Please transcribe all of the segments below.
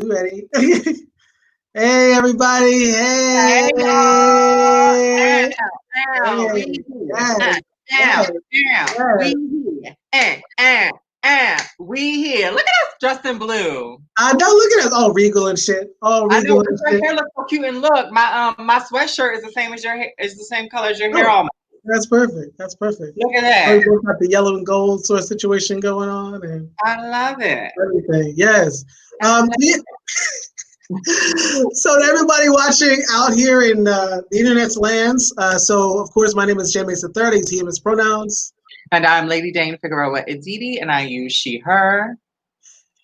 We ready? Hey, everybody. Hey. Hey y'all. We Hey. here. Yes. Ow, Yes. we Yes. here. We here. Look at us dressed in blue. I know. Look at us. All regal and shit. All I know, regal but and your shit. hair looks so cute. And look, my sweatshirt is the same as your hair. Is the same color as your hair. Oh, Almost. that's perfect. That's perfect. Look at We that. both got the yellow and gold sort of situation going on and I love it. everything. Yes. I love Yeah. So to everybody watching out here in the internet's lands, so of course my name is Mase III. He, him, his pronouns. And I'm Lady Dane Figueroa Edidi, and I use she, her.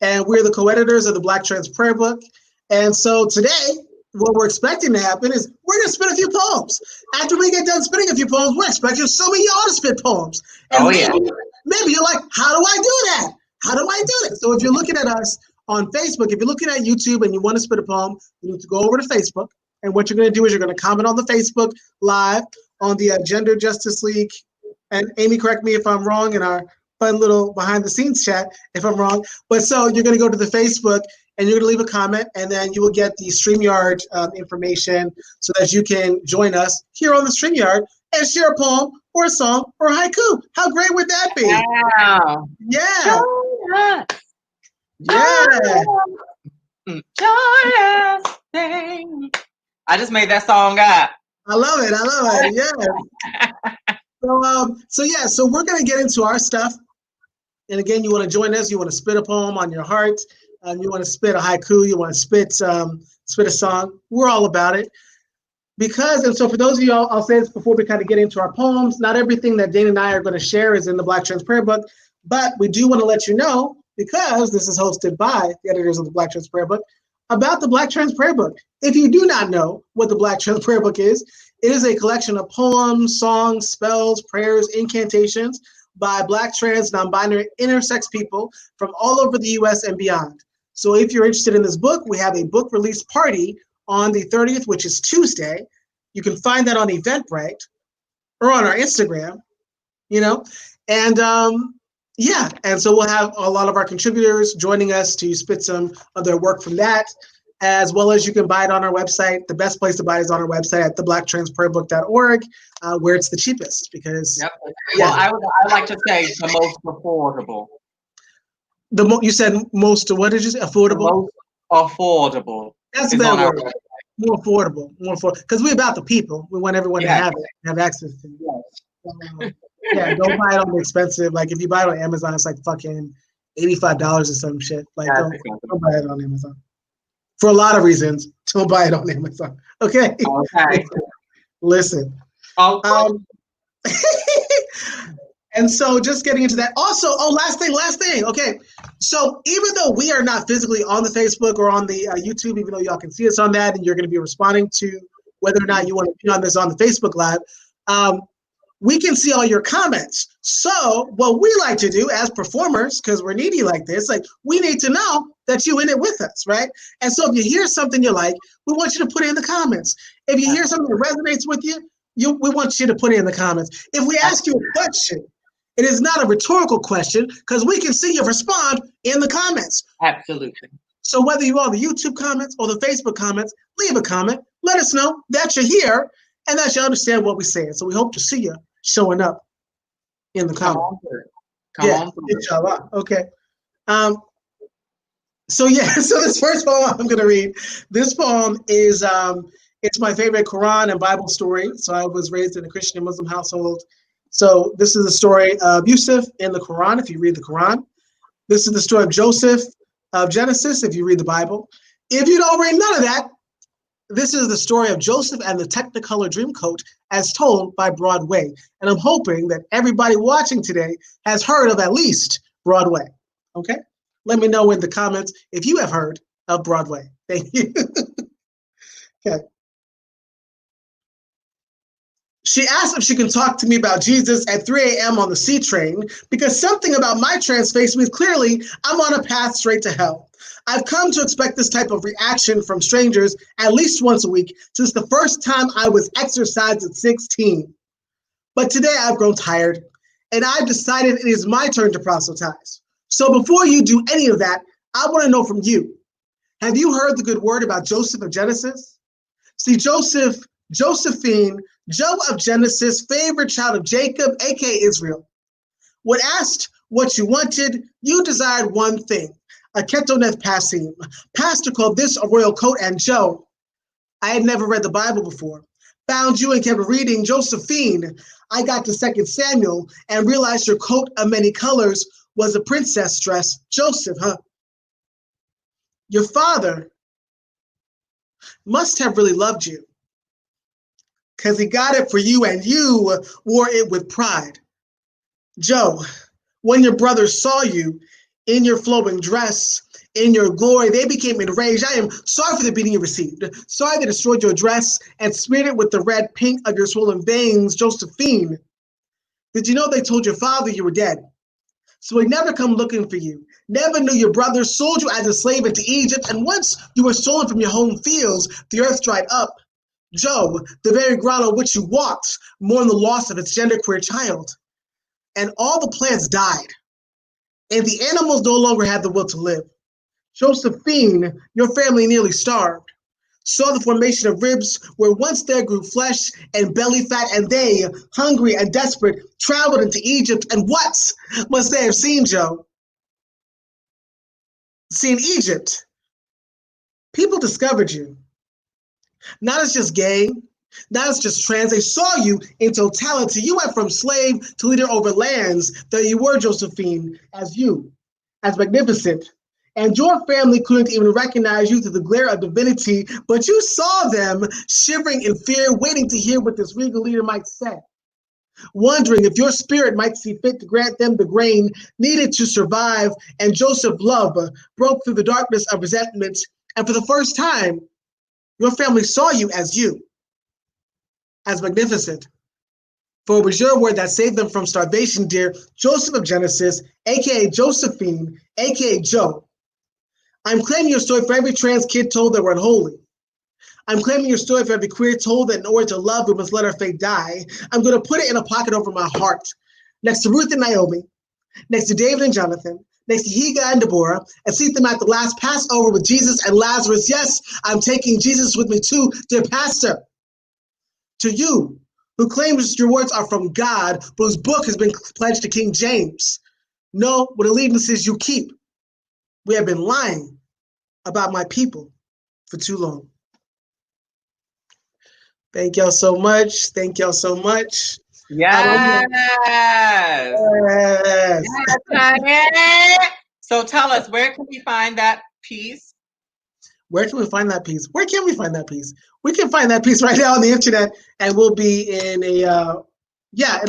And we're the co-editors of the Black Trans Prayer Book. And so today, what we're expecting to happen is we're going to spit a few poems. After we get done spitting a few poems, we're expecting some of y'all to spit poems. And Oh yeah. maybe you're like, how do I do that? How do I do that? So if you're looking at us on Facebook, if you're looking at YouTube and you want to spit a poem, you need to go over to Facebook. And what you're going to do is you're going to comment on the Facebook Live on the Gender Justice League. And Amy, correct me if I'm wrong in our fun little behind the scenes chat if I'm wrong. But so you're going to go to the Facebook and you're going to leave a comment, and then you will get the StreamYard information so that you can join us here on the StreamYard and share a poem or a song or a haiku. How great would that be? Wow. Yeah. Join us. Yeah. Join us. Dang. I just made that song up. I love it. I love it. Yeah. So we're going to get into our stuff. And again, you want to join us. You want to spit a poem on your heart. You want to spit a haiku. You want to spit a song. We're all about it. And so for those of you, I'll say this before we kind of get into our poems. Not everything that Dane and I are going to share is in the Black Trans Prayer Book, but we do want to let you know, because this is hosted by the editors of the Black Trans Prayer Book, about the Black Trans Prayer Book. If you do not know what the Black Trans Prayer Book is, it is a collection of poems, songs, spells, prayers, incantations by Black, trans, non-binary, intersex people from all over the US and beyond. So if you're interested in this book, we have a book release party on the 30th, which is Tuesday. You can find that on Eventbrite or on our Instagram, and yeah, and so we'll have a lot of our contributors joining us to spit some of their work from that, as well as you can buy it on our website. The best place to buy it is on our website at theblacktransprayerbook.org, where it's the cheapest because. Yep. Well, I like to say the most affordable. You said most, what did you say? Affordable? The most affordable. That's a better word. More affordable, because we're about the people. We want everyone to have it, have access to it. Yeah, don't buy it on the expensive. Like if you buy it on Amazon, it's like fucking $85 or some shit. Like don't buy it on Amazon. For a lot of reasons, don't buy it on Amazon. Okay. Okay. Listen. And so just getting into that. Also, last thing. Okay. So even though we are not physically on the Facebook or on the YouTube, even though y'all can see us on that and you're going to be responding to whether or not you want to be on this on the Facebook Live, we can see all your comments. So what we like to do as performers, because we're needy like this, like we need to know that you're in it with us, right? And so if you hear something you like, we want you to put it in the comments. If you hear something that resonates with you, we want you to put it in the comments. If we ask you a question, it is not a rhetorical question because we can see you respond in the comments. Absolutely. So whether you're on the YouTube comments or the Facebook comments, leave a comment. Let us know that you're here and that you understand what we're saying. So we hope to see you showing up in the comments. Come on. Inshallah. Okay. So this first poem I'm going to read. This poem is it's my favorite Quran and Bible story. So I was raised in a Christian and Muslim household. So this is the story of Yusuf in the Quran, if you read the Quran. This is the story of Joseph of Genesis, if you read the Bible. If you don't read none of that, this is the story of Joseph and the Technicolor Dreamcoat as told by Broadway. And I'm hoping that everybody watching today has heard of at least Broadway. Okay? Let me know in the comments if you have heard of Broadway. Thank you. Okay. She asked if she can talk to me about Jesus at 3 a.m. on the C train because something about my trans face means clearly I'm on a path straight to hell. I've come to expect this type of reaction from strangers at least once a week since the first time I was exercised at 16. But today I've grown tired and I've decided it is my turn to proselytize. So before you do any of that, I want to know from you, Have you heard the good word about Joseph of Genesis? See, Josephine, Joe of Genesis, favorite child of Jacob, aka Israel. When asked what you wanted, you desired one thing, a ketoneth passim. Pastor called this a royal coat, and Joe, I had never read the Bible before. Found you and kept reading Josephine. I got to 2 Samuel and realized your coat of many colors was a princess dress. Joseph, huh? Your father must have really loved you because he got it for you and you wore it with pride. Joe, when your brothers saw you in your flowing dress, in your glory, they became enraged. I am sorry for the beating you received. Sorry they destroyed your dress and smeared it with the red paint of your swollen veins, Josephine. Did you know they told your father you were dead? So he never come looking for you. Never knew your brothers sold you as a slave into Egypt, and once you were stolen from your home fields, the earth dried up. Job, the very ground on which you walked, mourned the loss of its genderqueer child. And all the plants died, and the animals no longer had the will to live. Josephine, your family nearly starved. Saw the formation of ribs where once there grew flesh and belly fat, and they, hungry and desperate, traveled into Egypt. And what must they have seen, Joe? Seen Egypt. People discovered you. Not as just gay, not as just trans. They saw you in totality. You went from slave to leader over lands that you were, Josephine, as magnificent. And your family couldn't even recognize you through the glare of divinity, but you saw them shivering in fear, waiting to hear what this regal leader might say, wondering if your spirit might see fit to grant them the grain needed to survive. And Joseph's love broke through the darkness of resentment, and for the first time, your family saw you, as magnificent. For it was your word that saved them from starvation, dear Joseph of Genesis, aka Josephine, aka Joe. I'm claiming your story for every trans kid told that we're unholy. I'm claiming your story for every queer told that in order to love, we must let our faith die. I'm going to put it in a pocket over my heart, next to Ruth and Naomi, next to David and Jonathan, next to Higa and Deborah, and seat them at the last Passover with Jesus and Lazarus. Yes, I'm taking Jesus with me too, dear pastor. To you, who claims your words are from God, but whose book has been pledged to King James, know what allegiances you keep. We have been lying about my people for too long. Thank y'all so much. Thank y'all so much. Yes. Yes. Yes. So tell us, where can we find that piece? Where can we find that piece? Where can we find that piece? We can find that piece right now on the internet, and we'll be in it'll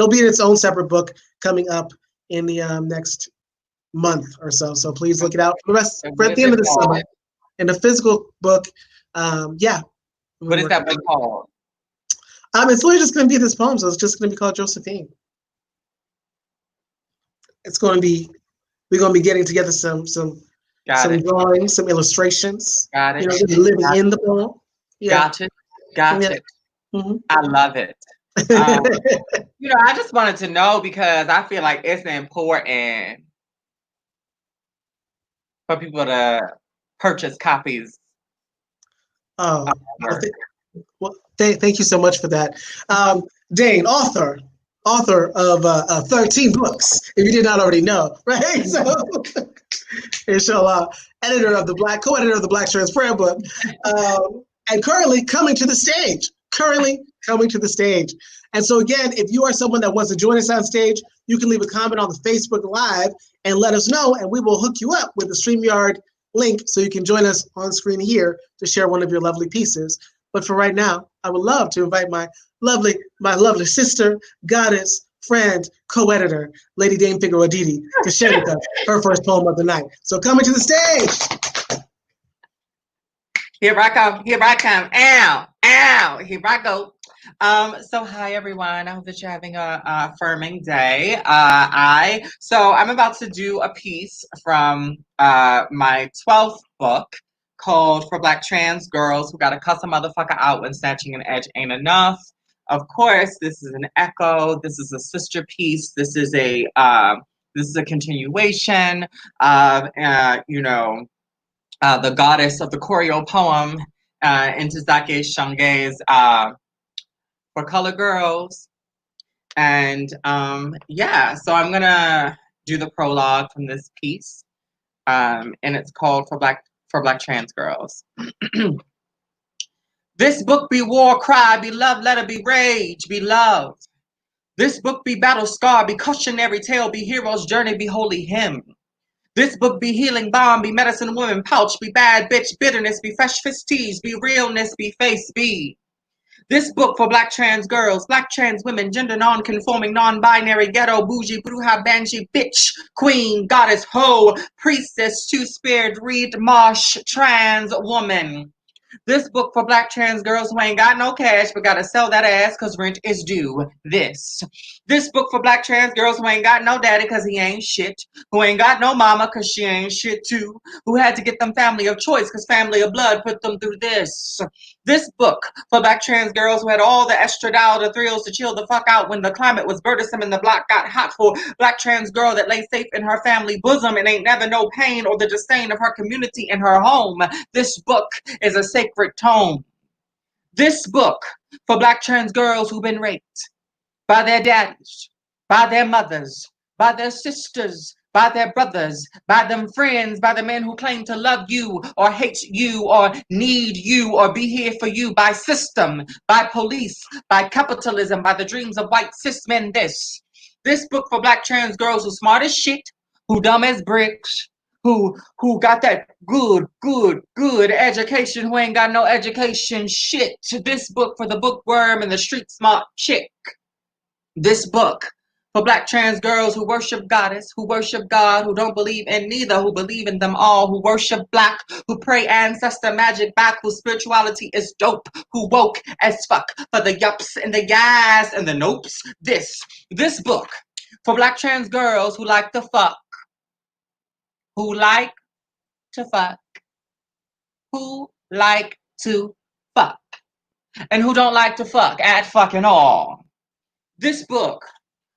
be in its own separate book coming up in the next month or so. So please look it out for at the end of the summer. In the physical book, What is that book called? It's really just going to be this poem, so it's just going to be called Josephine. It's going to be, we're going to be getting together some drawings, some illustrations. Got it. Living in the poem. Yeah. Got it. Mm-hmm. I love it. I just wanted to know because I feel like it's important for people to purchase copies. Oh, thank you so much for that. Dane, author of 13 books, if you did not already know, right? So, inshallah, co-editor of the Black Trans Prayer Book, and currently coming to the stage. And so again, if you are someone that wants to join us on stage, you can leave a comment on the Facebook Live and let us know, and we will hook you up with the StreamYard link so you can join us on screen here to share one of your lovely pieces. But for right now, I would love to invite my lovely sister, goddess, friend, co-editor, Lady Dame Figaro Aditi, to share with us her first poem of the night. So coming to the stage. Here I come. Ow. Here I go. So hi everyone. I hope that you're having a affirming day. I'm about to do a piece from my 12th book called For Black Trans Girls Who Gotta Cuss a Motherfucker Out When Snatching an Edge Ain't Enough. Of course, this is an echo. This is a sister piece. This is a continuation of the goddess of the choreo poem into Zake Shange's for Color Girls. And yeah, so I'm gonna do the prologue from this piece, and it's called for Black Trans Girls. This book be war cry, be love letter, be rage, be love. This book be battle scar, be cautionary tale, be hero's journey, be holy hymn. This book be healing balm, be medicine woman pouch, be bad bitch bitterness, be fresh festige, be realness, be face, be. This book for Black trans girls, Black trans women, gender non-conforming, non-binary, ghetto, bougie, bruja, banshee, bitch, queen, goddess, hoe, priestess, two-spirit, reed, marsh, trans woman. This book for Black trans girls who ain't got no cash but gotta sell that ass cause rent is due. This book for Black trans girls who ain't got no daddy cause he ain't shit, who ain't got no mama cause she ain't shit too, who had to get them family of choice cause family of blood put them through this. This book for Black trans girls who had all the estradiol, the thrills to chill the fuck out when the climate was burdensome and the block got hot, for Black trans girl that lay safe in her family bosom and ain't never no pain or the disdain of her community and her home. This book is a sacred tome. This book for Black trans girls who've been raped by their daddies, by their mothers, by their sisters, by their brothers, by them friends, by the men who claim to love you or hate you or need you or be here for you, by system, by police, by capitalism, by the dreams of white cis men. This book for Black trans girls who smart as shit, who dumb as bricks, who got that good education, who ain't got no education shit. This book for the bookworm and the street smart chick. This book for Black trans girls who worship goddess, who worship God, who don't believe in neither, who believe in them all, who worship Black, who pray ancestor magic back, whose spirituality is dope, who woke as fuck for the yups and the yes and the nopes. This book for Black trans girls who like to fuck, who like to fuck, who like to fuck, and who don't like to fuck at fucking all. This book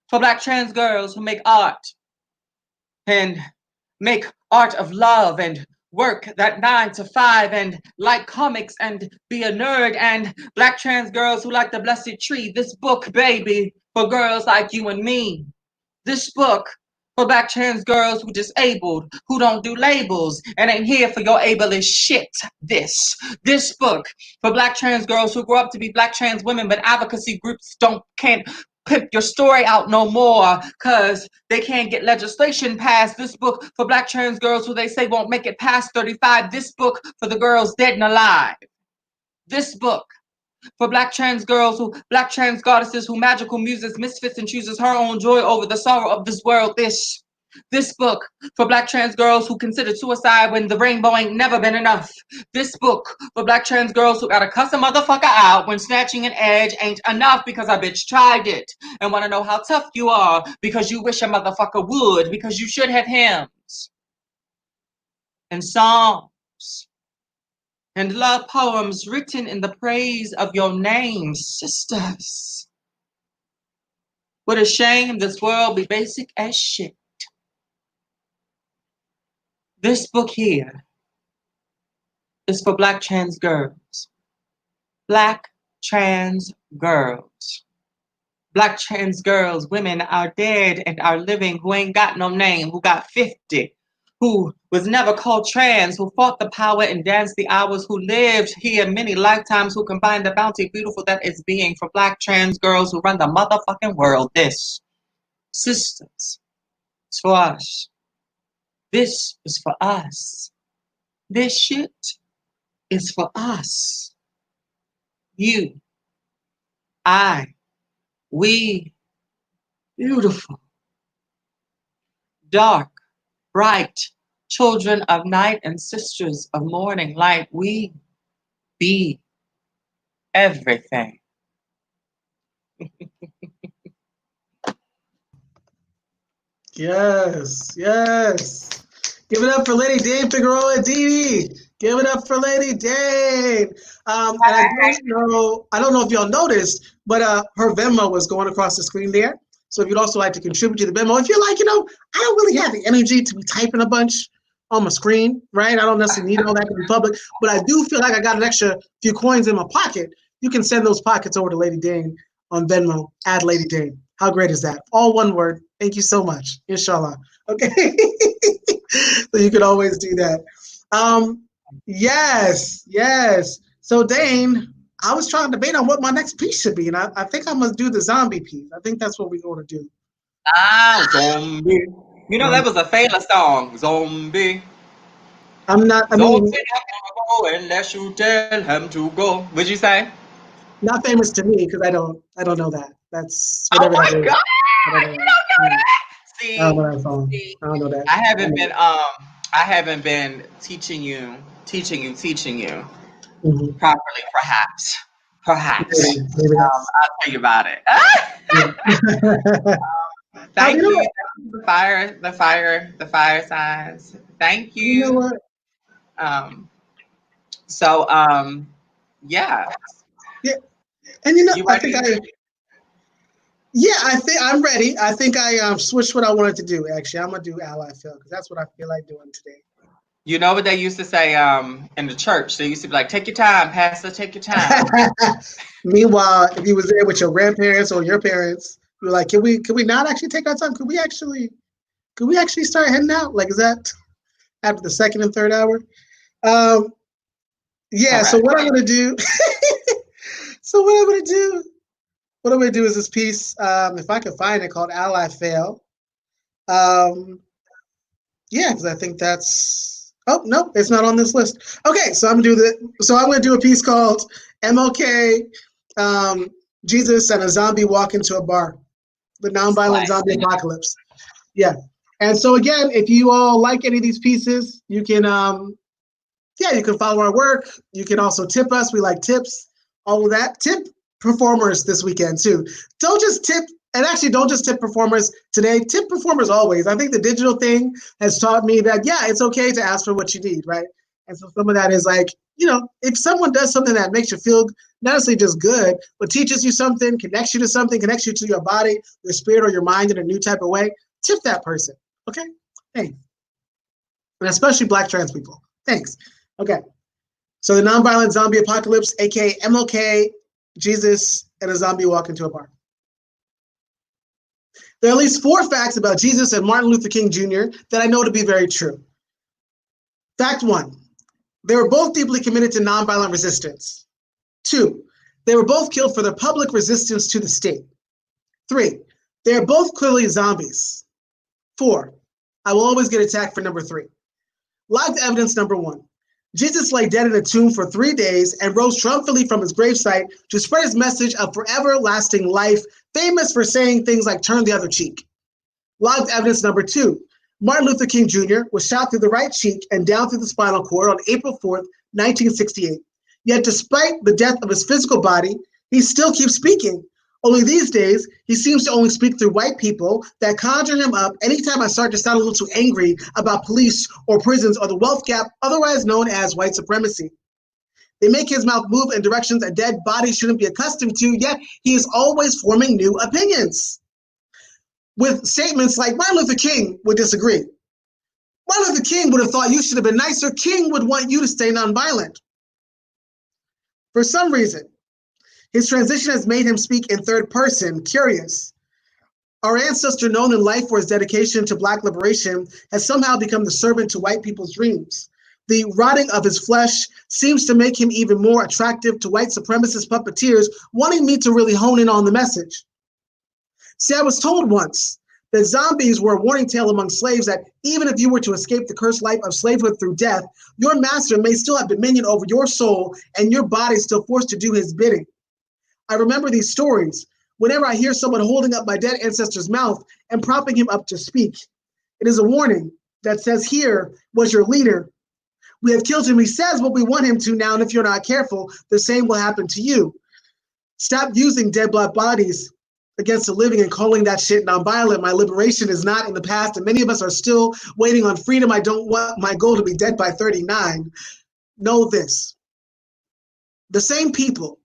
for Black trans girls who make art and make art of love and work that 9 to 5 and like comics and be a nerd, and Black trans girls who like the blessed tree. This book, baby, for girls like you and me. This book for Black trans girls who disabled, who don't do labels and ain't here for your ableist shit. This book for Black trans girls who grow up to be Black trans women, but advocacy groups can't pimp your story out no more because they can't get legislation passed. This book for Black trans girls who they say won't make it past 35. This book for the girls dead and alive. This book for Black trans girls, Black trans goddesses who magical muses, misfits, and chooses her own joy over the sorrow of this world. This book for Black trans girls who considered suicide when the rainbow ain't never been enough. This book for Black trans girls who gotta cuss a motherfucker out when snatching an edge ain't enough because a bitch tried it and wanna know how tough you are because you wish a motherfucker would, because you should have hymns and songs and love poems written in the praise of your name, sisters. What a shame this world be basic as shit. This book here is for Black trans girls. Black trans girls. Black trans girls, women are dead and are living, who ain't got no name, who got 50, who was never called trans, who fought the power and danced the hours, who lived here many lifetimes, who combined the bounty beautiful that is being, for Black trans girls who run the motherfucking world. This, sisters, it's for us. This is for us. This shit is for us. You, I, we, beautiful, dark, bright, children of night and sisters of morning light, we be everything. Yes, yes. Give it up for Lady Dane Figueroa Dee. Give it up for Lady Dane. And I don't know if y'all noticed, but her Venmo was going across the screen there. So if you'd also like to contribute to the Venmo, if you're like, I don't really have the energy to be typing a bunch on my screen, right? I don't necessarily need all that to be public, but I do feel like I got an extra few coins in my pocket. You can send those pockets over to Lady Dane on Venmo, add Lady Dane. How great is that? All one word. Thank you so much. Inshallah. Okay. So you can always do that. Yes, yes. So Dane, I was trying to debate on what my next piece should be, and I think I must do the zombie piece. I think that's what we're going to do. Zombie. You know, that was a famous song. Zombie. I'm not, I Zombie mean, not gonna go unless you tell him to go. What'd you say? not famous to me because I don't know that. That's Oh whatever that my is. God! I don't You know that. don't know Yeah. that? I don't See, know that song. see, I don't know that. I I haven't know. been teaching you Mm-hmm. properly, perhaps. Perhaps. Maybe that's. I'll tell you about it. Yeah. You Thank know you. what? The fire signs. Thank You know you. what? Um, so yeah. Yeah, and you know, You I think ready? yeah, I think I'm ready. I think I switched what I wanted to do. Actually, I'm gonna do ally Phil because that's what I feel like doing today. You know what they used to say in the church? They used to be like, take your time, Pastor, take your time. Meanwhile, if you was there with your grandparents or your parents, you're like, can we not actually take our time? Could we actually start heading out? Like, is that after the second and third hour? Um, yeah. So Correct. what I'm gonna do? So what I'm gonna do? What I'm gonna do is this piece. If I can find it, called Ally Fail. Um, yeah, because I think that's. Oh no, it's not on this list. Okay, so I'm gonna do a piece called MLK, um, Jesus and a zombie walk into a bar, the nonviolent Slay. zombie apocalypse. Yeah, and so again, if you all like any of these pieces, you can you can follow our work. You can also tip us. We like tips, all of that. Tip performers this weekend too. Don't just tip, and actually don't just tip performers today. Tip performers always. I think the digital thing has taught me that, yeah, it's okay to ask for what you need, right? And so some of that is like, if someone does something that makes you feel not necessarily just good, but teaches you something, connects you to something, connects you to your body, your spirit, or your mind in a new type of way, tip that person. Okay? Thanks. And especially Black trans people. Thanks. Okay. So the nonviolent zombie apocalypse, aka MLK, Jesus, and a zombie walk into a bar. There are at least 4 facts about Jesus and Martin Luther King Jr. that I know to be very true. Fact 1, they were both deeply committed to nonviolent resistance. 2, they were both killed for their public resistance to the state. 3, they are both clearly zombies. 4, I will always get attacked for number 3. Live evidence number 1. Jesus lay dead in a tomb for 3 days and rose triumphantly from his gravesite to spread his message of forever lasting life, famous for saying things like turn the other cheek. Live evidence number 2. Martin Luther King Jr. was shot through the right cheek and down through the spinal cord on April 4th, 1968. Yet despite the death of his physical body, he still keeps speaking. Only these days, he seems to only speak through white people that conjure him up anytime I start to sound a little too angry about police or prisons or the wealth gap, otherwise known as white supremacy. They make his mouth move in directions a dead body shouldn't be accustomed to, yet he is always forming new opinions. With statements like Martin Luther King would disagree. Martin Luther King would have thought you should have been nicer. King would want you to stay nonviolent. For some reason, his transition has made him speak in third person, curious. Our ancestor, known in life for his dedication to Black liberation, has somehow become the servant to white people's dreams. The rotting of his flesh seems to make him even more attractive to white supremacist puppeteers, wanting me to really hone in on the message. See, I was told once that zombies were a warning tale among slaves that even if you were to escape the cursed life of slavehood through death, your master may still have dominion over your soul and your body still forced to do his bidding. I remember these stories whenever I hear someone holding up my dead ancestor's mouth and propping him up to speak. It is a warning that says, here was your leader. We have killed him. He says what we want him to now, and if you're not careful, the same will happen to you. Stop using dead Black bodies against the living and calling that shit nonviolent. My liberation is not in the past, and many of us are still waiting on freedom. I don't want my goal to be dead by 39. Know this. The same people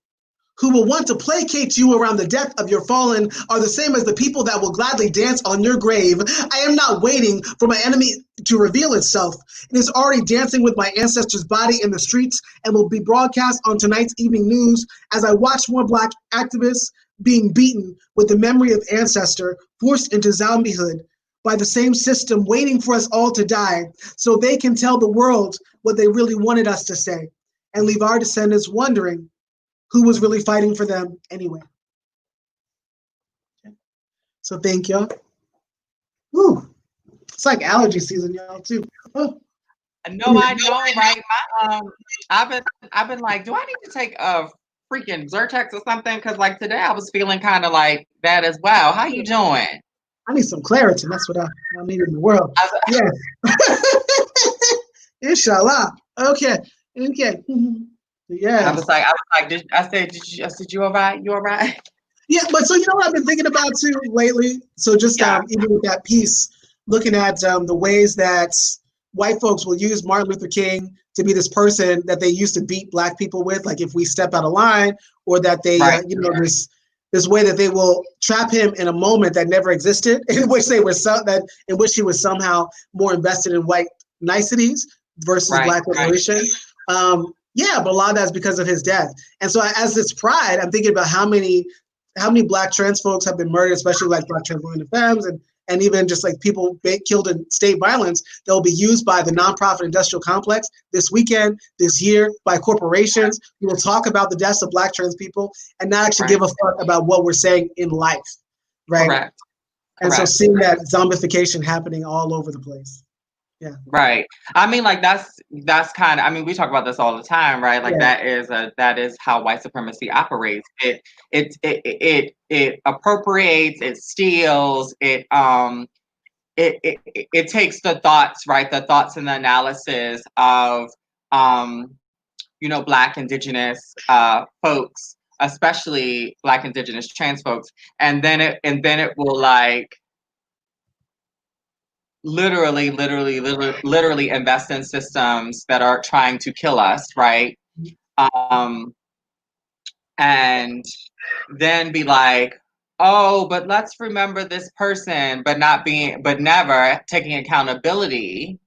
who will want to placate you around the death of your fallen are the same as the people that will gladly dance on your grave. I am not waiting for my enemy to reveal itself. It is already dancing with my ancestor's body in the streets and will be broadcast on tonight's evening news as I watch more Black activists being beaten with the memory of ancestor, forced into zombiehood by the same system, waiting for us all to die so they can tell the world what they really wanted us to say and leave our descendants wondering who was really fighting for them anyway. So thank y'all. Woo. It's like allergy season, y'all, too. Oh. No, I know, right? I've been like, do I need to take a freaking Zyrtex or something? Because like today I was feeling kind of like that as well. How you doing? I need some Claritin. That's what I need in the world. Yeah. Inshallah. Okay. Yeah. I was like, I said, you all right? You all right? Yeah, but so you know what I've been thinking about too lately? So just even with that piece, looking at the ways that white folks will use Martin Luther King to be this person that they used to beat Black people with, like if we step out of line, or that they, this way that they will trap him in a moment that never existed, in which they were in which he was somehow more invested in white niceties versus Black liberation. Yeah, but a lot of that's because of his death. And so as this pride, I'm thinking about how many Black trans folks have been murdered, especially like Black trans women and femmes, and even just like people killed in state violence that will be used by the nonprofit industrial complex this weekend, this year, by corporations who will talk about the deaths of Black trans people and not actually give a fuck about what we're saying in life, right? Correct. And so seeing that zombification happening all over the place. Yeah. Right. I mean, like that's kind of. I mean, we talk about this all the time, right? Like that is how white supremacy operates. It appropriates, it steals, it takes the thoughts, right? The thoughts and the analysis of Black, Indigenous folks, especially Black, Indigenous, trans folks, and then it will like literally invest in systems that are trying to kill us, right? And then be like, oh, but let's remember this person, but never taking accountability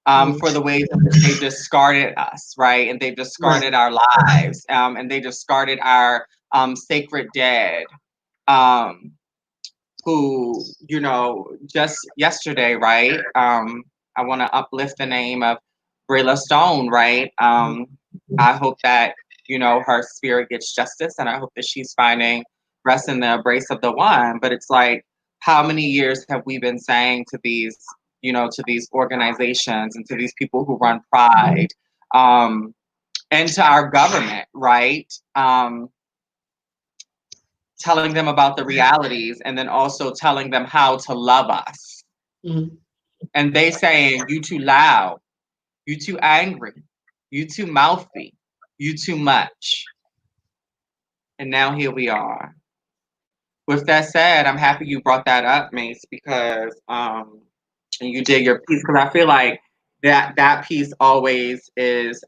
for the ways in which they discarded us, right? And they've discarded our lives, and they discarded our sacred dead. Who, just yesterday, right? I want to uplift the name of Brayla Stone, right? I hope that, her spirit gets justice, and I hope that she's finding rest in the embrace of the one. But it's like, how many years have we been saying to these, to these organizations and to these people who run Pride, and to our government, right? Telling them about the realities and then also telling them how to love us. Mm-hmm. And they saying, you too loud, you too angry, you too mouthy, you too much. And now here we are. With that said, I'm happy you brought that up, Mase, because and you did your piece, because I feel like that piece always is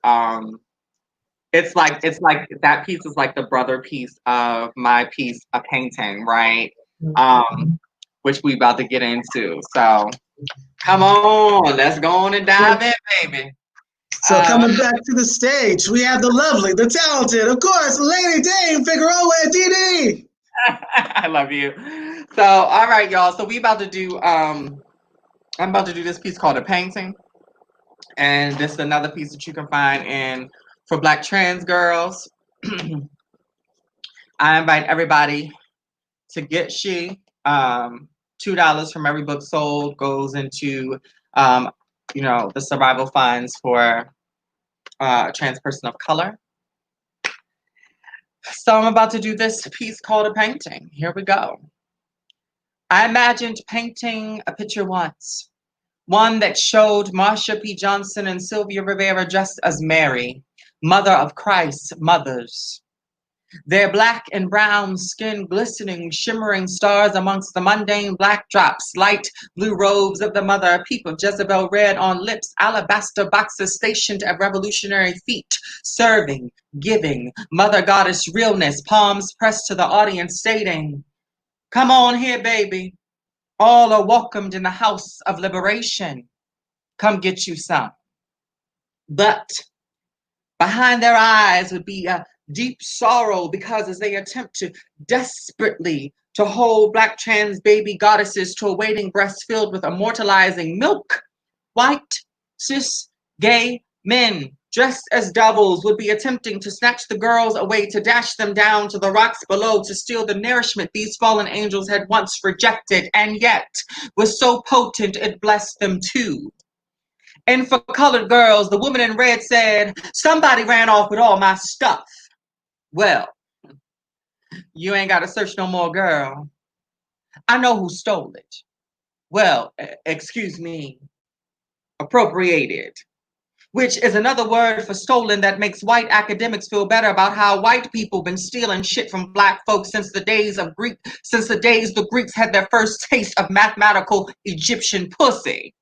it's like that piece is like the brother piece of my piece, a painting, right? Which we about to get into. So come on, let's go on and dive in, baby. So coming back to the stage, we have the lovely, the talented, of course, Lady Dame Figueroa DD. I love you. So all right, y'all. So we about to do I'm about to do this piece called A Painting. And this is another piece that you can find for Black trans girls. I invite everybody to get $2 from every book sold goes into the survival funds for a trans person of color. So I'm about to do this piece called A Painting. Here we go. I imagined painting a picture once, one that showed Marsha P. Johnson and Sylvia Rivera dressed as Mary, mother of Christ's mothers. Their black and brown skin glistening, shimmering stars amongst the mundane black drops, light blue robes of the mother, a peep of Jezebel red on lips, alabaster boxes stationed at revolutionary feet, serving, giving, mother goddess realness, palms pressed to the audience stating, come on here, baby. All are welcomed in the house of liberation. Come get you some. But behind their eyes would be a deep sorrow because as they attempt to desperately to hold black trans baby goddesses to a waiting breast filled with immortalizing milk, white, cis, gay men dressed as devils would be attempting to snatch the girls away, to dash them down to the rocks below, to steal the nourishment these fallen angels had once rejected, and yet was so potent it blessed them too. And for colored girls, the woman in red said, somebody ran off with all my stuff. Well, you ain't got to search no more, girl. I know who stole it. Well, excuse me, appropriated, which is another word for stolen that makes white academics feel better about how white people been stealing shit from black folks since the days the Greeks had their first taste of mathematical Egyptian pussy.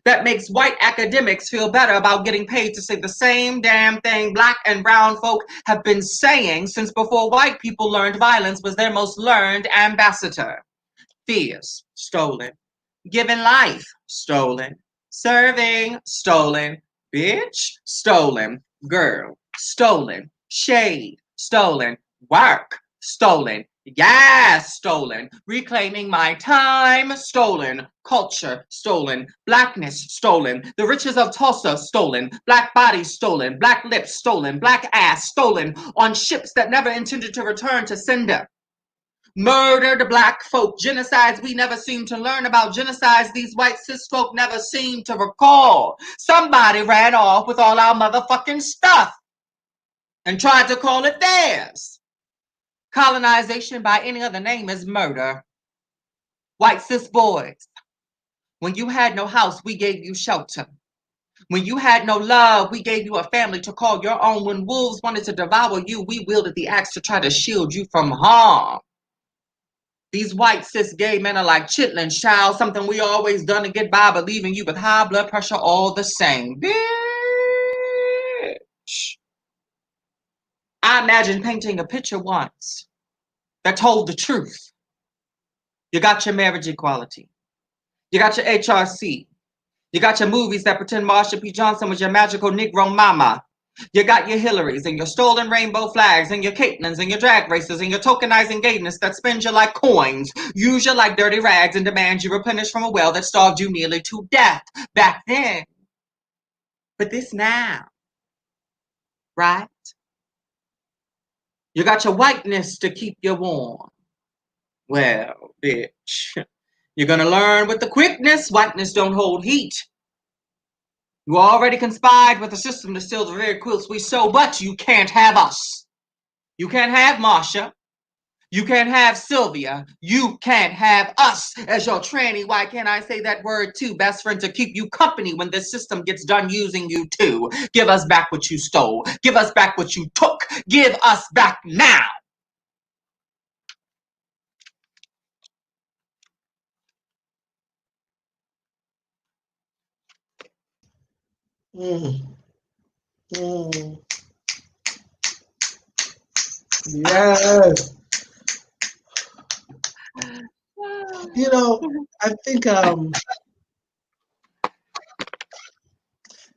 That makes white academics feel better about getting paid to say the same damn thing black and brown folk have been saying since before white people learned violence was their most learned ambassador. Fears, stolen. Giving life, stolen. Serving, stolen. Bitch, stolen. Girl, stolen. Shade, stolen. Work, stolen. Yes, stolen. Reclaiming my time, stolen. Culture, stolen. Blackness, stolen. The riches of Tulsa, stolen. Black bodies, stolen. Black lips, stolen. Black ass, stolen. On ships that never intended to return to sender. Murdered black folk, genocides we never seem to learn about, genocides these white cis folk never seem to recall. Somebody ran off with all our motherfucking stuff and tried to call it theirs. Colonization by any other name is murder. White cis boys, when you had no house, we gave you shelter. When you had no love, we gave you a family to call your own. When wolves wanted to devour you, we wielded the axe to try to shield you from harm. These white cis gay men are like chitlins, child, something we always done to get by, but leaving you with high blood pressure all the same. Bitch. I imagine painting a picture once that told the truth. You got your marriage equality. You got your HRC. You got your movies that pretend Marsha P. Johnson was your magical Negro mama. You got your Hillarys and your stolen rainbow flags and your Caitlins and your drag races and your tokenizing gayness that spends you like coins, use you like dirty rags, and demand you replenish from a well that starved you nearly to death back then. But this now, right? You got your whiteness to keep you warm. Well, bitch, you're gonna learn with the quickness, whiteness don't hold heat. You already conspired with the system to steal the very quilts we sew, but you can't have us. You can't have Marsha. You can't have Sylvia. You can't have us as your tranny. Why can't I say that word too? Best friend to keep you company when this system gets done using you too. Give us back what you stole. Give us back what you took. Give us back now. Mm. Mm. Yes. You know, I think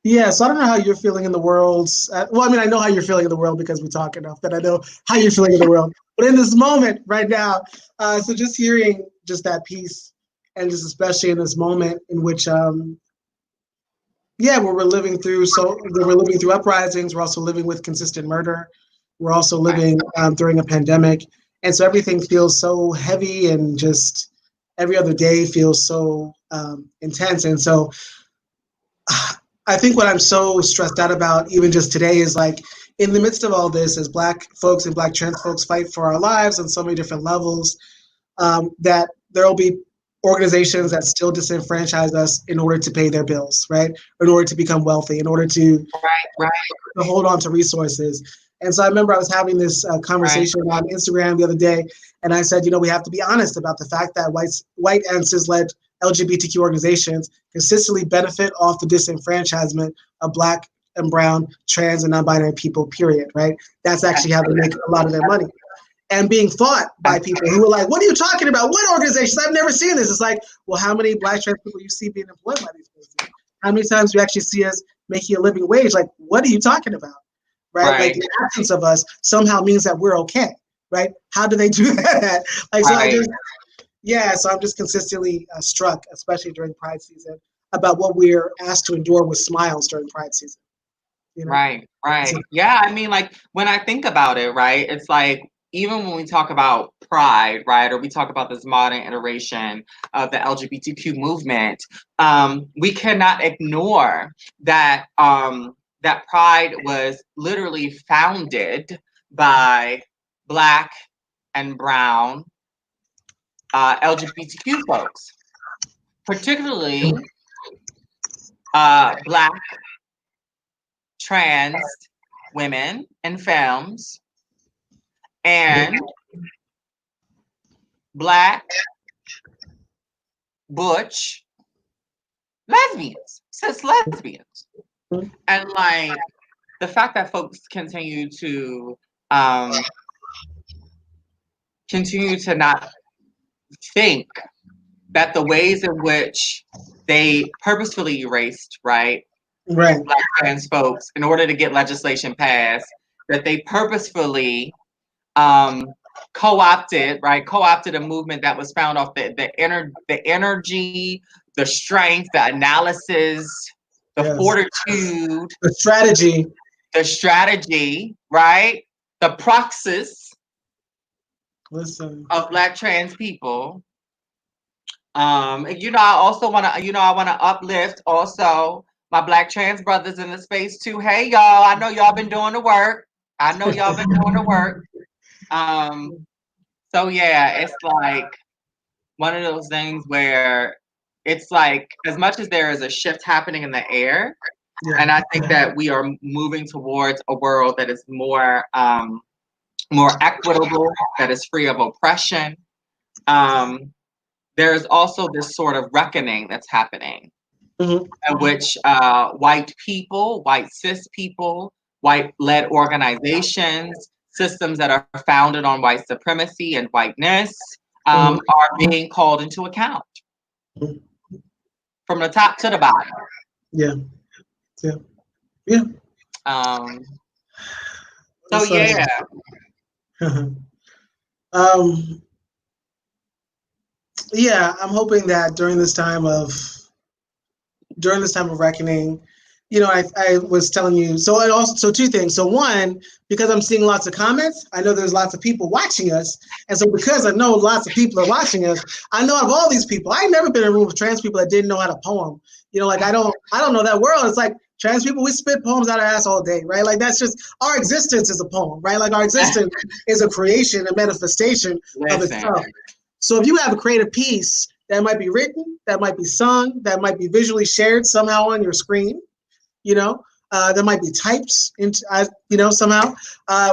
yeah, so I don't know how you're feeling in the world. Well, I mean, I know how you're feeling in the world because we talk enough that I know how you're feeling in the world. But in this moment right now, so just hearing just that piece, and just especially in this moment in which, yeah, we're living through, so we're living through uprisings. We're also living with consistent murder. We're also living during a pandemic, and so everything feels so heavy, and just every other day feels so intense, and so. I think what I'm so stressed out about, even just today, is like in the midst of all this, as Black folks and Black trans folks fight for our lives on so many different levels, that there will be organizations that still disenfranchise us in order to pay their bills, right? In order to become wealthy, in order to Right. hold on to resources. And so I remember I was having this Right. conversation on Instagram the other day, and I said, we have to be honest about the fact that white and cis-led LGBTQ organizations consistently benefit off the disenfranchisement of Black and brown, trans, and non-binary people, period, right? That's actually how they make a lot of their money. And being fought by people who were like, what are you talking about? What organizations? I've never seen this. It's like, well, how many Black trans people you see being employed by these places? How many times do you actually see us making a living wage? Like, what are you talking about? Right? Like the absence of us somehow means that we're okay, right? How do they do that? Like, so so I'm just consistently struck, especially during Pride season, about what we're asked to endure with smiles during Pride season. Right. Yeah, I mean, like, when I think about it, right, it's like, even when we talk about Pride, right, or we talk about this modern iteration of the LGBTQ movement, we cannot ignore that that Pride was literally founded by Black and brown LGBTQ folks, particularly Black trans women and femmes, and Black butch lesbians, cis lesbians. And like the fact that folks continue to not think that the ways in which they purposefully erased, right, Black trans folks in order to get legislation passed, that they purposefully co-opted a movement that was found off the energy, the strength, the analysis, the fortitude, the strategy, right? The praxis of Black trans people. I also want to, I want to uplift also my Black trans brothers in the space too. Hey, y'all, I know y'all been doing the work. So yeah, it's like one of those things where it's like, as much as there is a shift happening in the air, and I think that we are moving towards a world that is more equitable, that is free of oppression. There is also this sort of reckoning that's happening, in which white people, white cis people, white-led organizations, systems that are founded on white supremacy and whiteness are being called into account from the top to the bottom. So yeah. I'm hoping that during this time of reckoning, I was telling you, so two things. So one, because I'm seeing lots of comments, I know there's lots of people watching us. And so because I know lots of people are watching us, I know of all these people, I've never been in a room with trans people that didn't know how to poem. Like I don't know that world. It's like trans people, we spit poems out our ass all day, right? Like that's just, our existence is a poem, right? Like our existence is a creation, a manifestation of itself. So if you have a creative piece that might be written, that might be sung, that might be visually shared somehow on your screen, that might be typed into, somehow,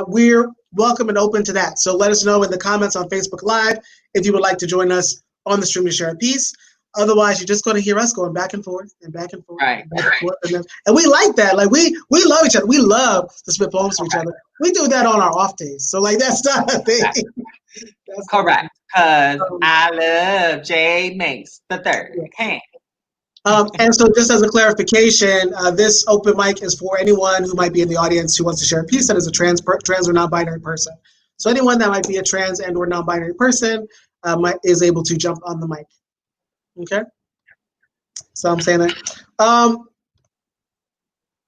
we're welcome and open to that. So let us know in the comments on Facebook Live if you would like to join us on the stream to share a piece. Otherwise, you're just going to hear us going back and forth and back and forth. Right. And back and forth. And we like that. Like we love each other. We love to spit poems to each other. We do that on our off days. So like that's not a thing. That's correct. Because I love J. Mase III. And so just as a clarification, this open mic is for anyone who might be in the audience who wants to share a piece that is a trans or non-binary person. So anyone that might be a trans and or non-binary person is able to jump on the mic. Okay? So I'm saying that.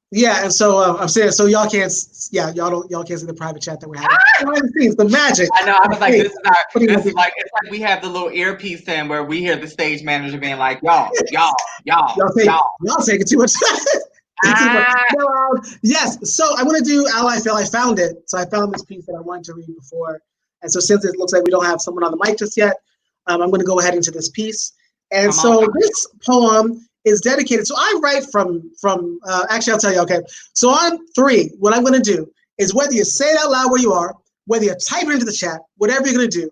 Yeah, and so I'm saying, so y'all can't see the private chat that we're having. Behind the scenes, the magic. I know. I was like, this is like, it's like we have the little earpiece in where we hear the stage manager being like, y'all taking too much. Yes. So I want to do how I feel. I found it. So I found this piece that I wanted to read before, and so since it looks like we don't have someone on the mic just yet, I'm going to go ahead into this piece. And this poem is dedicated. So I write from actually, I'll tell you, okay. So on 3, what I'm going to do is whether you say it out loud where you are, whether you type it into the chat, whatever you're going to do.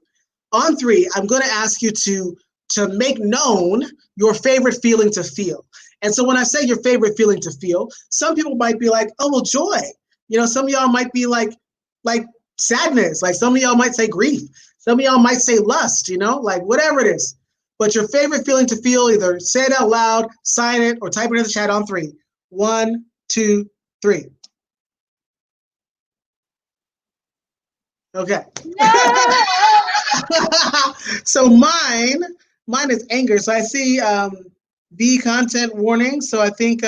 On 3, I'm going to ask you to make known your favorite feeling to feel. And so when I say your favorite feeling to feel, some people might be like, oh, well, joy. You know, some of y'all might be like sadness. Like some of y'all might say grief. Some of y'all might say lust, you know, like whatever it is. But your favorite feeling to feel, either say it out loud, sign it, or type it in the chat on 3. 1, 2, 3. Okay. No! So mine is anger. So I see B content warning. So I think,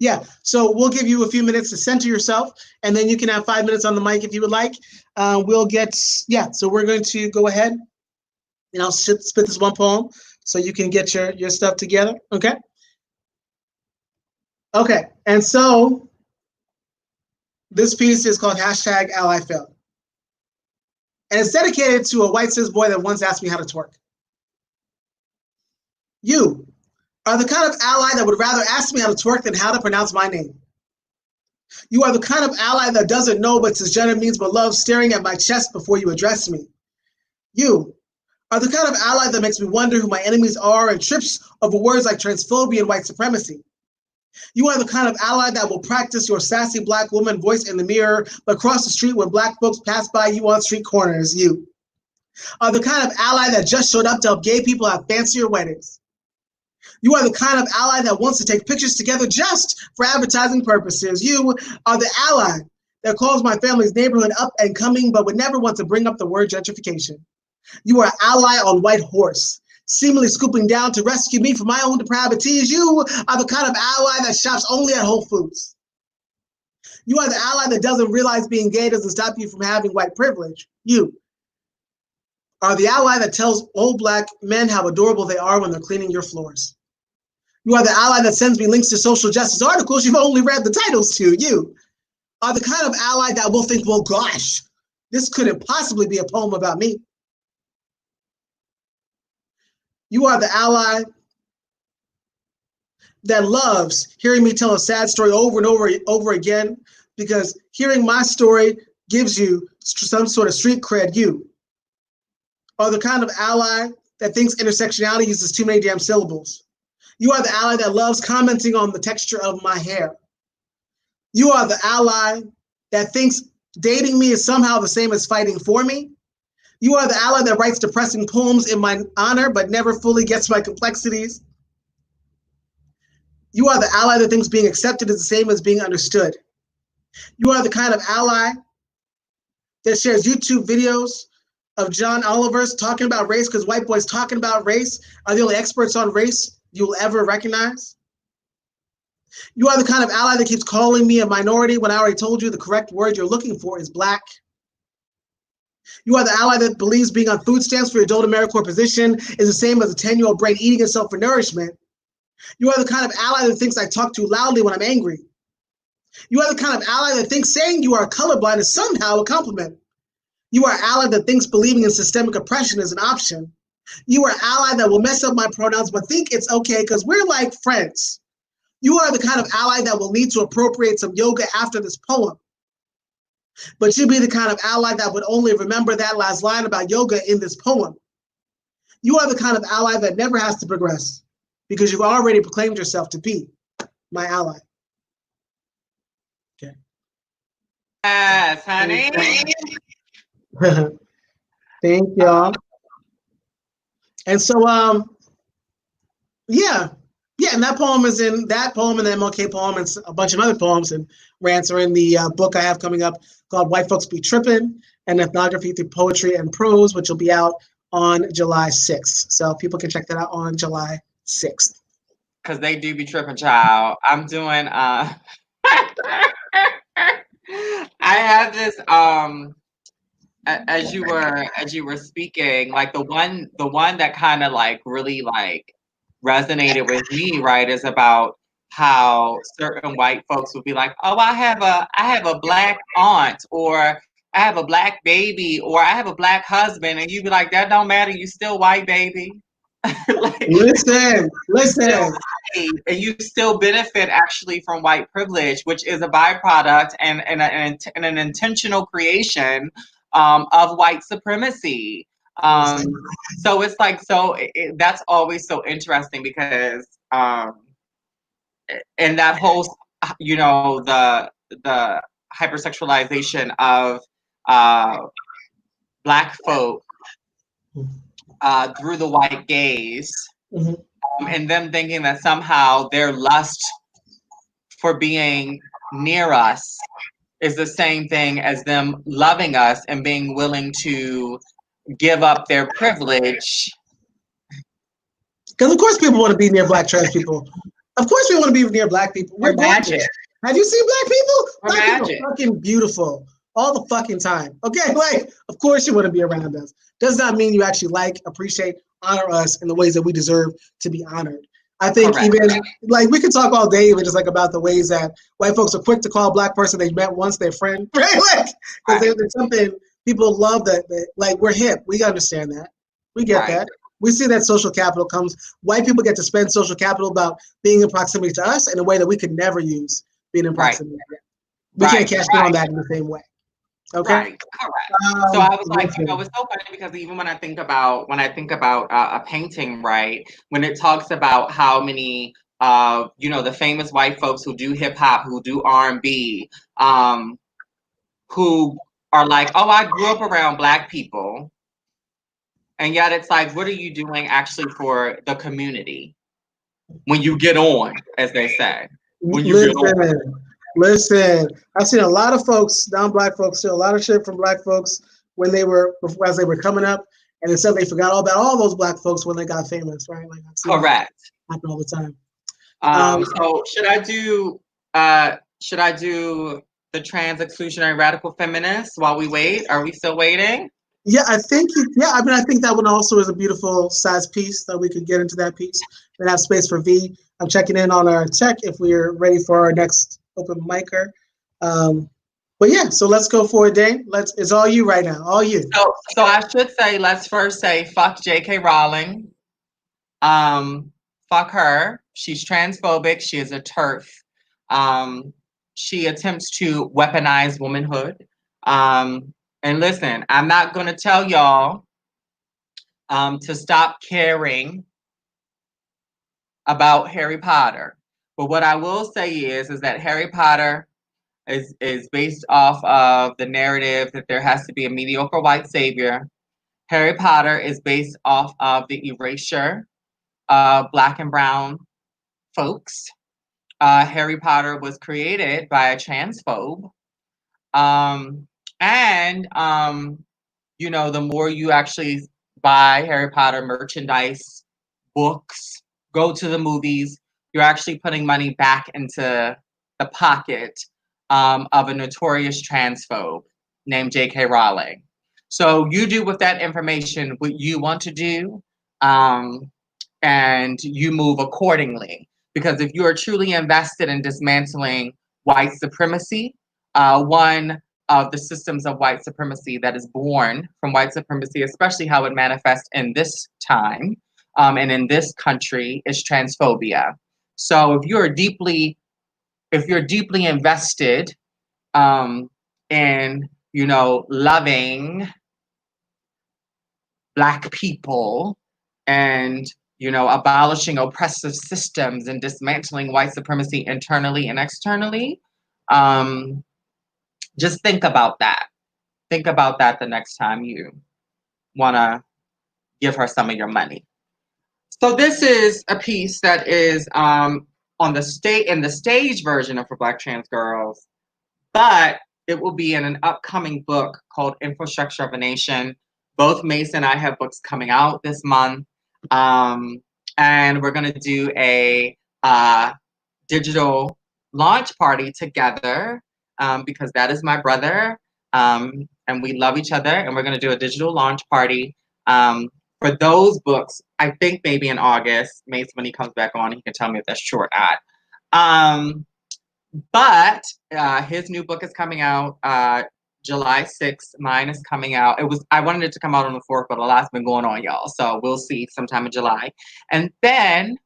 yeah. So we'll give you a few minutes to center yourself, and then you can have 5 minutes on the mic if you would like. We'll get, yeah. So we're going to go ahead, and I'll spit this one poem so you can get your stuff together. Okay. Okay. And so this piece is called #AllyFailed. And it's dedicated to a white cis boy that once asked me how to twerk. You are the kind of ally that would rather ask me how to twerk than how to pronounce my name. You are the kind of ally that doesn't know what cisgender means but loves staring at my chest before you address me. You are the kind of ally that makes me wonder who my enemies are and trips over words like transphobia and white supremacy. You are the kind of ally that will practice your sassy Black woman voice in the mirror, but cross the street when Black folks pass by you on street corners. You are the kind of ally that just showed up to help gay people have fancier weddings. You are the kind of ally that wants to take pictures together just for advertising purposes. You are the ally that calls my family's neighborhood up and coming, but would never want to bring up the word gentrification. You are an ally on white horse, seemingly scooping down to rescue me from my own depravities. You are the kind of ally that shops only at Whole Foods. You are the ally that doesn't realize being gay doesn't stop you from having white privilege. You are the ally that tells old Black men how adorable they are when they're cleaning your floors. You are the ally that sends me links to social justice articles you've only read the titles to. You are the kind of ally that will think, well, gosh, this couldn't possibly be a poem about me. You are the ally that loves hearing me tell a sad story over and over again, because hearing my story gives you some sort of street cred. You are the kind of ally that thinks intersectionality uses too many damn syllables. You are the ally that loves commenting on the texture of my hair. You are the ally that thinks dating me is somehow the same as fighting for me. You are the ally that writes depressing poems in my honor, but never fully gets my complexities. You are the ally that thinks being accepted is the same as being understood. You are the kind of ally that shares YouTube videos of John Oliver's talking about race because white boys talking about race are the only experts on race you'll ever recognize. You are the kind of ally that keeps calling me a minority when I already told you the correct word you're looking for is Black. You are the ally that believes being on food stamps for your adult AmeriCorps position is the same as a 10-year-old brain eating itself for nourishment. You are the kind of ally that thinks I talk too loudly when I'm angry. You are the kind of ally that thinks saying you are colorblind is somehow a compliment. You are an ally that thinks believing in systemic oppression is an option. You are an ally that will mess up my pronouns but think it's okay because we're like friends. You are the kind of ally that will need to appropriate some yoga after this poem. But you'd be the kind of ally that would only remember that last line about yoga in this poem. You are the kind of ally that never has to progress because you've already proclaimed yourself to be my ally. Okay. Yes, honey. Thank y'all. And so, yeah, and that poem is in that poem and the MLK poem and a bunch of other poems and rants are in the book I have coming up called White Folks Be Trippin', an ethnography through poetry and prose, which will be out on July 6th. So people can check that out on July 6th. Because they do be tripping, child. I'm doing I have this as you were speaking, like the one that kind of like really like resonated with me, right, is about how certain white folks would be like, oh, I have a Black aunt, or I have a Black baby, or I have a Black husband, and you'd be like, that don't matter, you still white, baby. Like, Listen. and you still benefit actually from white privilege, which is a byproduct and an intentional creation of white supremacy. Um, so it's like, that's always so interesting because, and that whole, the hypersexualization of uh, Black folk through the white gaze, and them thinking that somehow their lust for being near us is the same thing as them loving us and being willing to give up their privilege. Because of course people want to be near Black trans people. Of course we want to be near Black people. We're gorgeous. Have you seen Black people? Black people are fucking beautiful all the fucking time. Okay, like of course you want to be around us. Does not mean you actually like, appreciate, honor us in the ways that we deserve to be honored. I think even like we could talk all day even just like about the ways that white folks are quick to call a Black person they met once their friend, right? Like because there's something people love that like we're hip. We understand that. We get that. We see that social capital comes. White people get to spend social capital about being in proximity to us in a way that we could never use being in proximity. We can't cash in on that in the same way. Okay. Right. Correct. So I was like, it's so funny because even when I think about a painting, right, when it talks about how many the famous white folks who do hip hop, who do R&B, who are like, oh, I grew up around Black people. And yet it's like, what are you doing actually for the community when you get on, as they say? When you get on. Listen, I've seen a lot of folks, non-Black folks, do a lot of shit from Black folks as they were coming up, and instead they forgot all about all those Black folks when they got famous, right? Like correct. Happen all the time. So should I do the trans exclusionary radical feminists while we wait? Are we still waiting? Yeah, I think I think that one also is a beautiful size piece that we could get into that piece and have space for V. I'm checking in on our tech if we're ready for our next open micer. But yeah, so let's go for it, Dane. It's all you right now, all you. So I should say, let's first say fuck J.K. Rowling. Fuck her. She's transphobic. She is a TERF. She attempts to weaponize womanhood. And listen, I'm not going to tell y'all to stop caring about Harry Potter. But what I will say is that Harry Potter is based off of the narrative that there has to be a mediocre white savior. Harry Potter is based off of the erasure of Black and brown folks. Harry Potter was created by a transphobe. The more you actually buy Harry Potter merchandise, books, go to the movies, you're actually putting money back into the pocket of a notorious transphobe named J.K. Rowling. So you do with that information what you want to do, and you move accordingly. Because if you are truly invested in dismantling white supremacy, one of the systems of white supremacy that is born from white supremacy, especially how it manifests in this time and in this country, is transphobia. So if you're deeply invested in loving Black people and abolishing oppressive systems and dismantling white supremacy internally and externally, just think about that. Think about that the next time you want to give her some of your money. So this is a piece that is in the stage version of For Black Trans Girls, but it will be in an upcoming book called Infrastructure of a Nation. Both Mase and I have books coming out this month. And we're going to do a digital launch party together because that is my brother. And we love each other. And we're going to do a digital launch party for those books. I think maybe in August. Mase, when he comes back on, he can tell me if that's true or not. But his new book is coming out July 6th. Mine is coming out. I wanted it to come out on the 4th, but a lot's been going on, y'all. So we'll see sometime in July. And then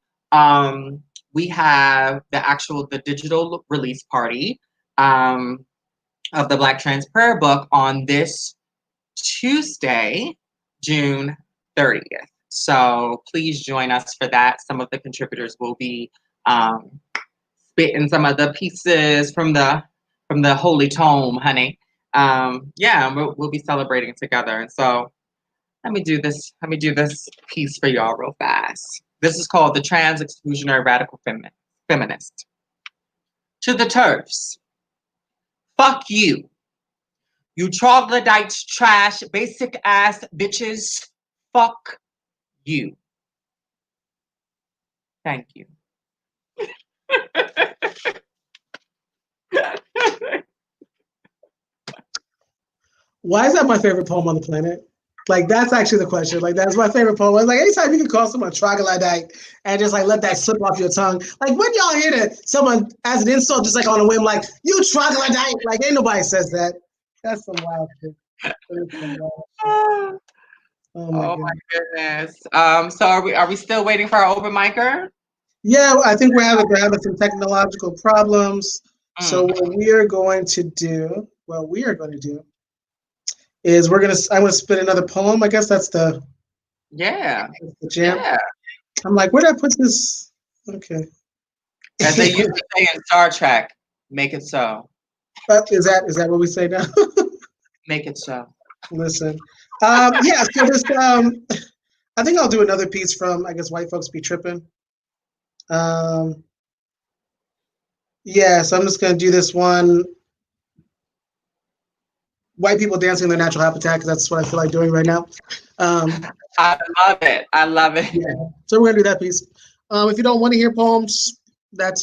we have the digital release party of the Black Trans Prayer Book on this Tuesday, June 30th. So please join us for that. Some of the contributors will be spitting some of the pieces from the Holy Tome, honey. We'll be celebrating together. And so let me do this piece for y'all real fast. This is called The Trans Exclusionary Radical Feminist. To the TERFs, fuck you. You troglodytes, trash, basic ass bitches, fuck you. Thank you. Why is that my favorite poem on the planet? Like, that's actually the question. Like, that's my favorite poem. It's like, anytime you can call someone a troglodyte and just like let that slip off your tongue. Like, when y'all hear that someone as an insult, just like on a whim, like, you troglodyte, like, ain't nobody says that. That's some wild shit. Oh my goodness. So are we still waiting for our open micer? Yeah, I think we're having some technological problems. So what we are going to do is I'm gonna spit another poem. I guess that's the jam. Yeah. I'm like, where did I put this? Okay. As they used to say in Star Trek, make it so. Is that what we say now? Make it so. Listen. So this I think I'll do another piece from, I guess, White Folks Be Tripping. So I'm just gonna do this one. White people dancing in their natural habitat, because that's what I feel like doing right now. I love it. Yeah. So we're gonna do that piece. If you don't want to hear poems that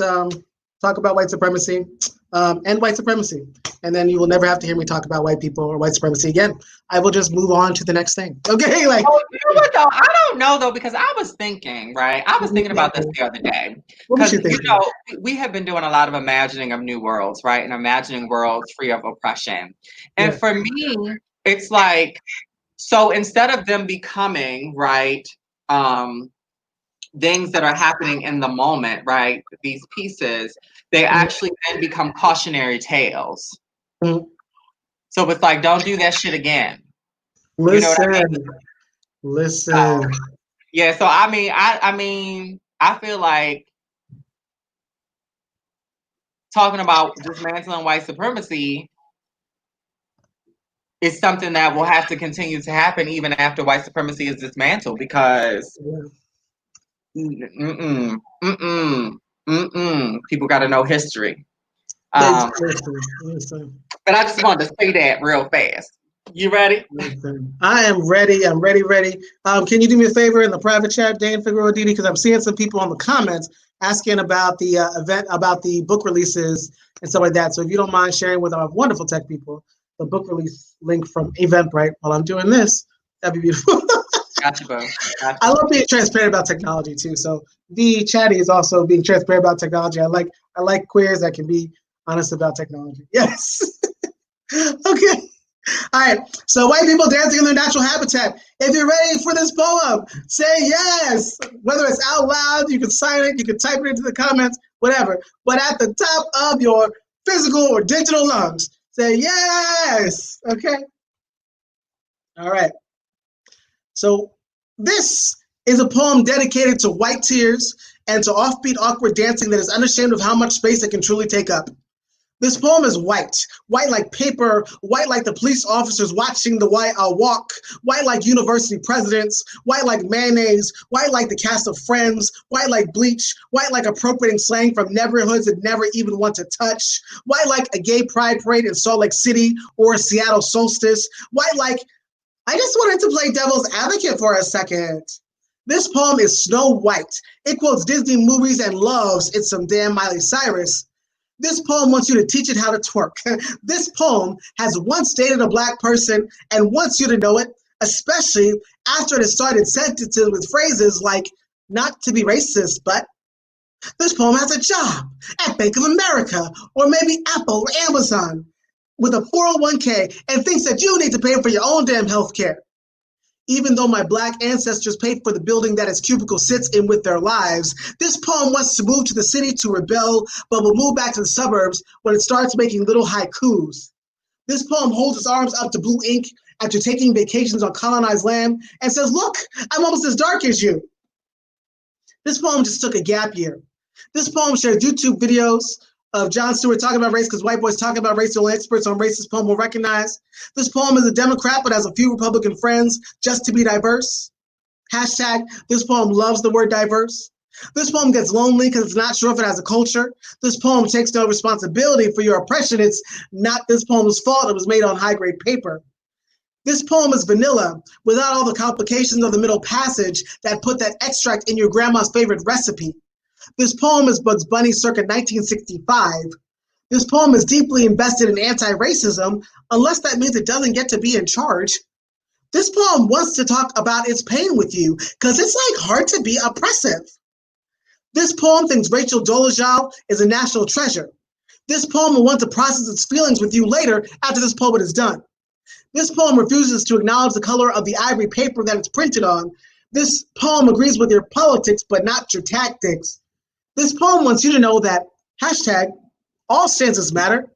talk about white supremacy and white supremacy, and then you will never have to hear me talk about white people or white supremacy again. I will just move on to the next thing. Okay, like. Oh, you know what though? I don't know though, because I was thinking, right? I was thinking about this the other day. What was you thinking? We have been doing a lot of imagining of new worlds, right? And imagining worlds free of oppression. And for me, it's like, so instead of them becoming, right, things that are happening in the moment, right? These pieces, they actually then become cautionary tales. Mm-hmm. So it's like, don't do that shit again. Listen. You know what I mean? Listen. So I mean, I feel like talking about dismantling white supremacy is something that will have to continue to happen even after white supremacy is dismantled, because people got to know history. But I just wanted to say that real fast. You ready? I am ready. I'm ready. Can you do me a favor in the private chat, Dane Figueroa Didi? Because I'm seeing some people in the comments asking about the event, about the book releases and stuff like that. So if you don't mind sharing with our wonderful tech people the book release link from Eventbrite while I'm doing this, that'd be beautiful. Gotcha, bro. Gotcha. I love being transparent about technology too. So the chatty is also being transparent about technology. I like queers that can be honest about technology. Yes. Okay. All right, so white people dancing in their natural habitat. If you're ready for this poem, say yes. Whether it's out loud, you can sign it, you can type it into the comments, whatever. But at the top of your physical or digital lungs, say yes. Okay. All right. So this is a poem dedicated to white tears and to offbeat, awkward dancing that is unashamed of how much space it can truly take up. This poem is white like paper, white like the police officers watching the walk, white like university presidents, white like mayonnaise, white like the cast of Friends, white like bleach, white like appropriating slang from neighborhoods that never even want to touch, white like a gay pride parade in Salt Lake City or a Seattle solstice, white like, I just wanted to play devil's advocate for a second. This poem is Snow White. It quotes Disney movies and loves It's Some Damn Miley Cyrus. This poem wants you to teach it how to twerk. This poem has once dated a Black person and wants you to know it, especially after it started sentences with phrases like, not to be racist, but this poem has a job at Bank of America or maybe Apple or Amazon. with a 401k and thinks that you need to pay for your own damn health care. Even though my black ancestors paid for the building that its cubicle sits in with their lives, this poem wants to move to the city to rebel, but will move back to the suburbs when it starts making little haikus. This poem holds its arms up to blue ink after taking vacations on colonized land and says, look, I'm almost as dark as you. This poem just took a gap year. This poem shares YouTube videos of Jon Stewart talking about race because white boys talking about race. The only experts on race this poem will recognize. This poem is a Democrat but has a few Republican friends just to be diverse. Hashtag, this poem loves the word diverse. This poem gets lonely because it's not sure if it has a culture. This poem takes no responsibility for your oppression. It's not this poem's fault. It was made on high-grade paper. This poem is vanilla without all the complications of the middle passage that put that extract in your grandma's favorite recipe. This poem is Bugs Bunny circa 1965. This poem is deeply invested in anti-racism, unless that means it doesn't get to be in charge. This poem wants to talk about its pain with you, because it's like hard to be oppressive. This poem thinks Rachel Dolezal is a national treasure. This poem will want to process its feelings with you later after this poem is done. This poem refuses to acknowledge the color of the ivory paper that it's printed on. This poem agrees with your politics, but not your tactics. This poem wants you to know that, hashtag, all stanzas matter,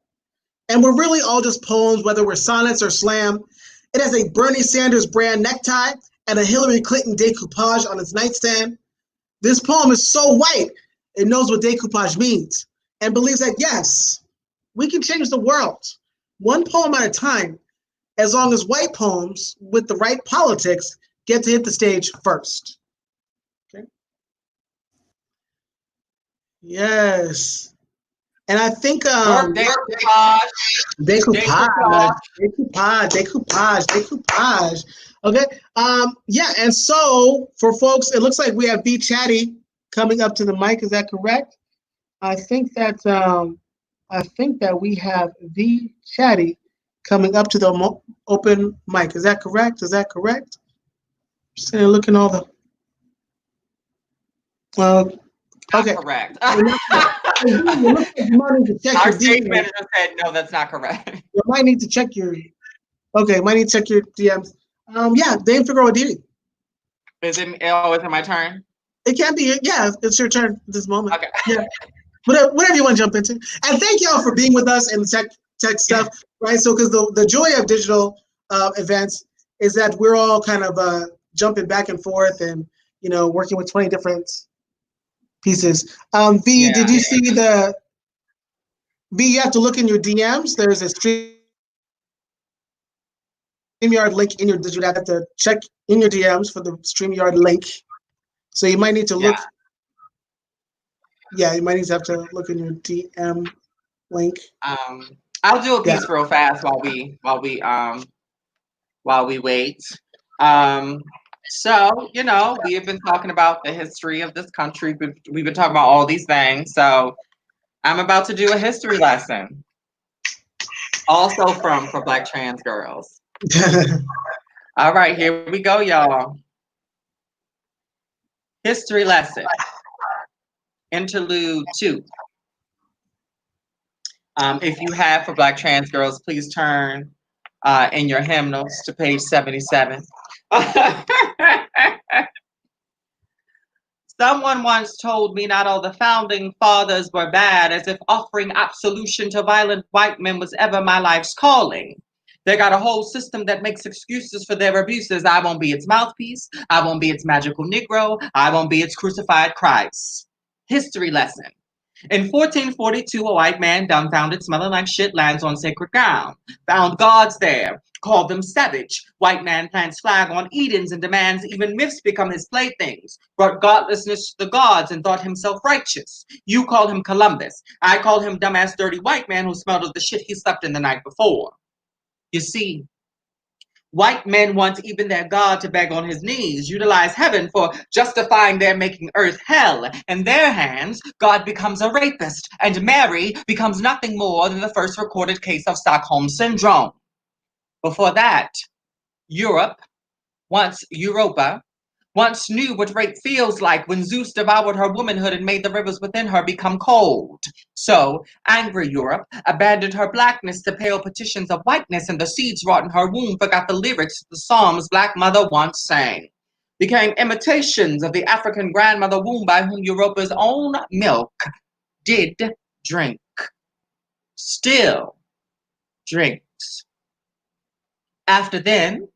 and we're really all just poems, whether we're sonnets or slam. It has a Bernie Sanders brand necktie and a Hillary Clinton decoupage on its nightstand. This poem is so white, it knows what decoupage means, and believes that, yes, we can change the world, one poem at a time, as long as white poems with the right politics get to hit the stage first. Okay. Yes. And I think decoupage. Okay. Yeah, and so for folks, it looks like we have B Chatty coming up to the mic. Is that correct? I think that we have V Chatty coming up to the open mic. Is that correct? Just looking all the okay. Correct. Our stage manager said, no, that's not correct. You might need to check your DMs. Yeah, Dame Figueroa Didi. Is it my turn? It can be, yeah, it's your turn at this moment. Okay. Yeah. Whatever you want to jump into. And thank y'all for being with us and tech stuff, right? So, because the joy of digital events is that we're all kind of jumping back and forth and, working with 20 different pieces. V, did you see V, you have to look in your DMs. There's a StreamYard link in your, you'd have to check in your DMs for the StreamYard link. So you might need to look. Yeah, you might need to have to look in your DM link. I'll do a piece real fast while we wait. So, we have been talking about the history of this country. We've been talking about all these things. So I'm about to do a history lesson. Also for Black trans girls. All right, here we go, y'all. History lesson. Interlude 2. If you have for Black trans girls, please turn in your hymnals to page 77. Someone once told me not all the founding fathers were bad, as if offering absolution to violent white men was ever my life's calling. They got a whole system that makes excuses for their abuses. I won't be its mouthpiece. I won't be its magical Negro. I won't be its crucified Christ. History lesson. In 1442, a white man, dumbfounded, smelling like shit, lands on sacred ground. Found gods there, called them savage. White man plants flag on Edens and demands even myths become his playthings. Brought godlessness to the gods and thought himself righteous. You call him Columbus. I call him dumbass dirty white man who smelled of the shit he slept in the night before. You see, white men want even their God to beg on his knees, utilize heaven for justifying their making earth hell. In their hands, God becomes a rapist, and Mary becomes nothing more than the first recorded case of Stockholm Syndrome. Before that, Europe, once Europa, once knew what rape feels like when Zeus devoured her womanhood and made the rivers within her become cold. So, angry Europe abandoned her blackness to pale petitions of whiteness, and the seeds wrought in her womb forgot the lyrics the psalms Black mother once sang. Became imitations of the African grandmother womb by whom Europa's own milk did drink. Still drinks. After then,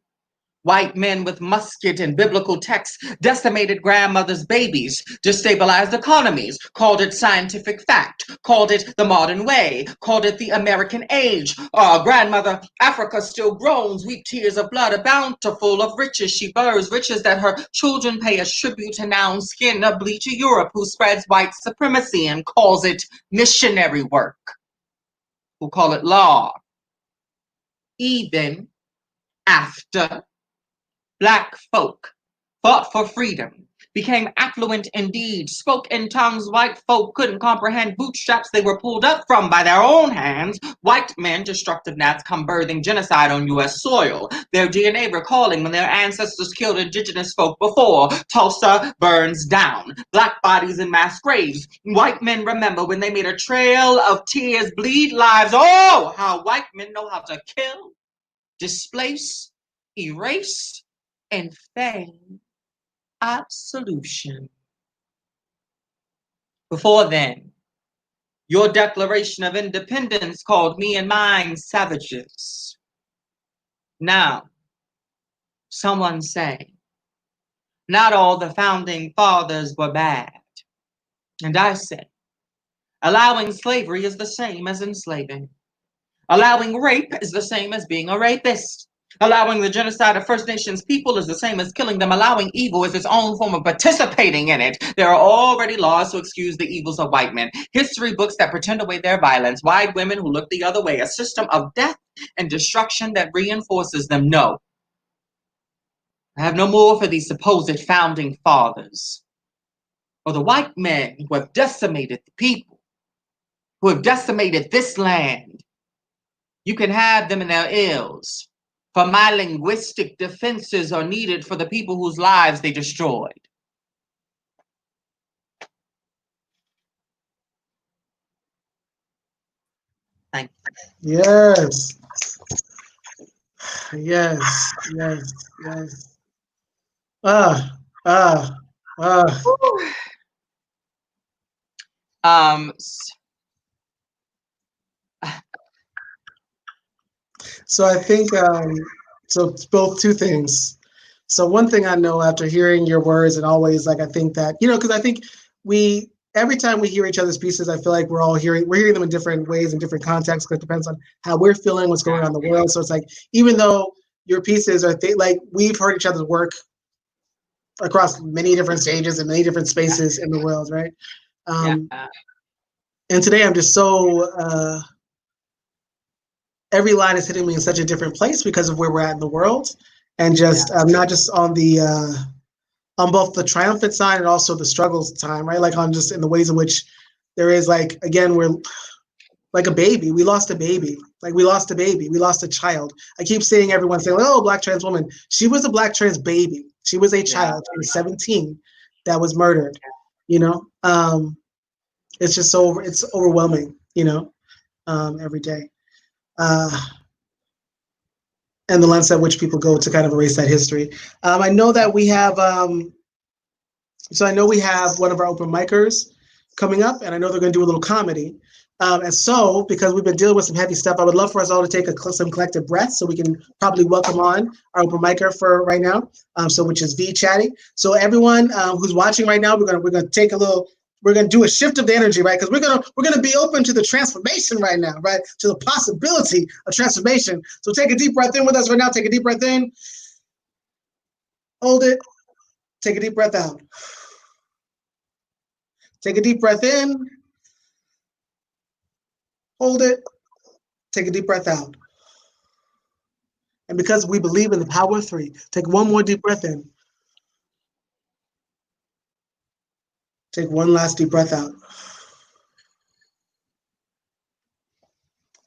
white men with musket and biblical texts decimated grandmothers' babies, destabilized economies, called it scientific fact, called it the modern way, called it the American age. Grandmother Africa still groans, weep tears of blood, a bountiful of riches she burrs, riches that her children pay as tribute to now skin of bleach to Europe, who spreads white supremacy and calls it missionary work, who call it law, even after Black folk fought for freedom, became affluent indeed, spoke in tongues white folk couldn't comprehend, bootstraps they were pulled up from by their own hands. White men, destructive gnats, come birthing genocide on U.S. soil, their DNA recalling when their ancestors killed indigenous folk before Tulsa burns down. Black bodies in mass graves. White men remember when they made a trail of tears bleed lives. Oh, how white men know how to kill, displace, erase, and feign absolution. Before then, your Declaration of Independence called me and mine savages. Now, someone say, not all the founding fathers were bad. And I say, allowing slavery is the same as enslaving. Allowing rape is the same as being a rapist. Allowing the genocide of First Nations people is the same as killing them. Allowing evil is its own form of participating in it. There are already laws to excuse the evils of white men, history books that pretend away their violence, white women who look the other way, a system of death and destruction that reinforces them. No, I have no more for these supposed founding fathers, or the white men who have decimated the people, who have decimated this land. You can have them in their ills, for my linguistic defenses are needed for the people whose lives they destroyed. Thank you. Yes. Yes. Yes. Yes. Ah. Ah. Ah. Um, So I think so it's both two things. So one thing I know after hearing your words and always like I think that, because I think we every time we hear each other's pieces, I feel like we're hearing them in different ways in different contexts because it depends on how we're feeling, what's going on in the world. So it's like even though your pieces are like we've heard each other's work across many different stages and many different spaces in the world, right? And today I'm just so every line is hitting me in such a different place because of where we're at in the world, and just not just on the on both the triumphant side and also the struggles time, right? Like on just in the ways in which there is like again we're like a baby. We lost a baby. Like we lost a baby. We lost a child. I keep seeing everyone saying, "Oh, Black trans woman." She was a Black trans baby. She was a child. She was 17 that was murdered. It's just so it's overwhelming. Every day. And the lens at which people go to kind of erase that history. I know that we have, so I know we have one of our open micers coming up, and I know they're going to do a little comedy. And so, because we've been dealing with some heavy stuff, I would love for us all to take some collective breaths so we can probably welcome on our open micer for right now, which is V Chatty. So everyone who's watching right now, we're gonna take a little. We're gonna do a shift of the energy, right? Because we're gonna be open to the transformation right now, right? To the possibility of transformation. So take a deep breath in with us right now. Take a deep breath in. Hold it. Take a deep breath out. Take a deep breath in. Hold it. Take a deep breath out. And because we believe in the power of three, take one more deep breath in. Take one last deep breath out.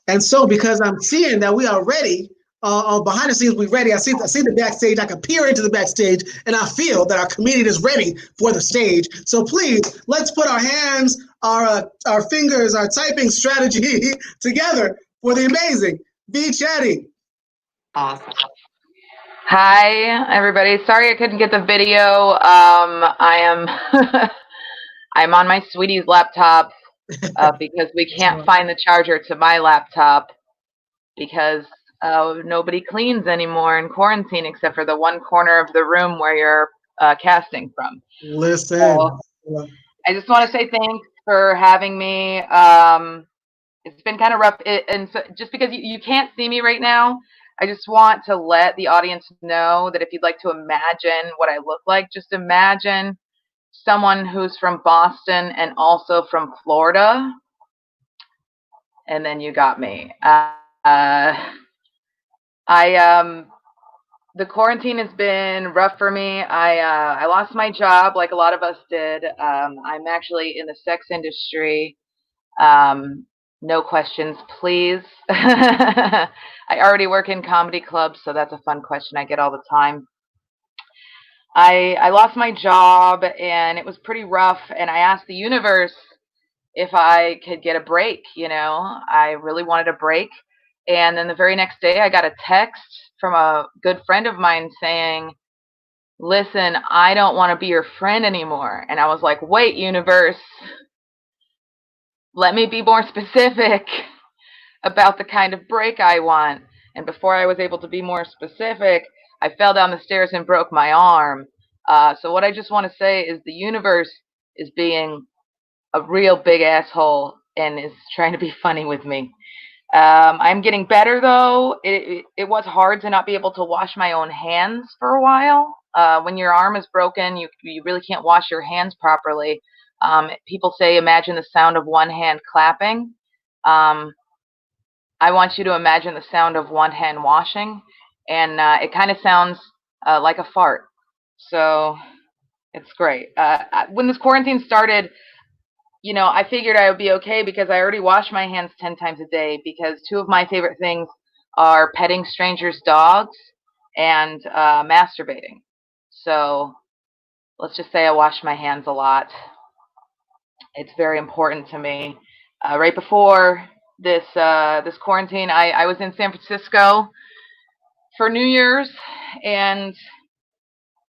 And so, because I'm seeing that we are ready behind the scenes, we're ready. I see the backstage. I can peer into the backstage, and I feel that our comedian is ready for the stage. So please, let's put our hands, our fingers, our typing strategy together for the amazing B. Chatty. Awesome. Hi, everybody. Sorry I couldn't get the video. I am I'm on my sweetie's laptop because we can't find the charger to my laptop because nobody cleans anymore in quarantine except for the one corner of the room where you're casting from. Listen. So, I just want to say thanks for having me. It's been kind of rough, and so just because you can't see me right now, I just want to let the audience know that if you'd like to imagine what I look like, just imagine someone who's from Boston and also from Florida, and then you got me. The quarantine has been rough for me. I lost my job like a lot of us did. I'm actually in the sex industry. No questions, please. I already work in comedy clubs, so that's a fun question I get all the time. I lost my job, and it was pretty rough, and I asked the universe if I could get a break, I really wanted a break. And then the very next day, I got a text from a good friend of mine saying, listen, I don't want to be your friend anymore. And I was like, wait, universe, let me be more specific about the kind of break I want. And before I was able to be more specific, I fell down the stairs and broke my arm. So what I just want to say is the universe is being a real big asshole and is trying to be funny with me. I'm getting better though. It was hard to not be able to wash my own hands for a while. When your arm is broken, you really can't wash your hands properly. People say imagine the sound of one hand clapping. I want you to imagine the sound of one hand washing, and it kind of sounds like a fart. So it's great. When this quarantine started, I figured I would be okay because I already wash my hands 10 times a day because two of my favorite things are petting strangers' dogs and masturbating. So let's just say I wash my hands a lot. It's very important to me. Right before this quarantine, I was in San Francisco for New Year's, and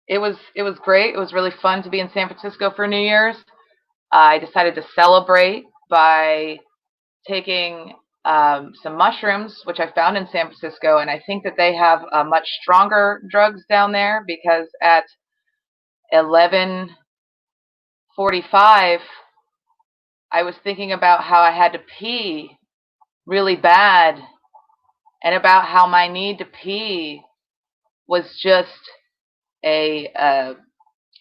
it was great. It was really fun to be in San Francisco for New Year's. I decided to celebrate by taking some mushrooms, which I found in San Francisco, and I think that they have much stronger drugs down there because at 11:45, I was thinking about how I had to pee really bad and about how my need to pee was just a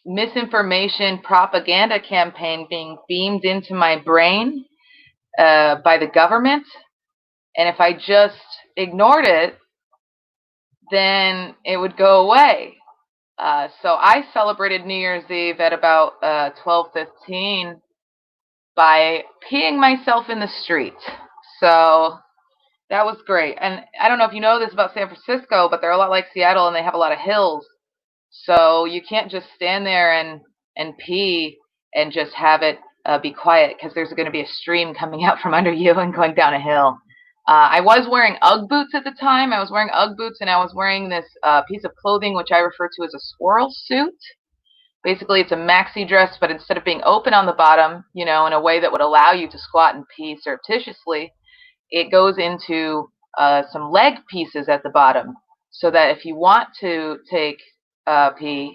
misinformation propaganda campaign being beamed into my brain by the government. And if I just ignored it, then it would go away. So I celebrated New Year's Eve at about 12:15 by peeing myself in the street. So that was great. And I don't know if you know this about San Francisco, but they're a lot like Seattle and they have a lot of hills. So you can't just stand there and pee and just have it be quiet because there's going to be a stream coming out from under you and going down a hill. I was wearing Ugg boots at the time. I was wearing Ugg boots and I was wearing this piece of clothing which I refer to as a squirrel suit. Basically, it's a maxi dress, but instead of being open on the bottom, in a way that would allow you to squat and pee surreptitiously, it goes into some leg pieces at the bottom so that if you want to take pee,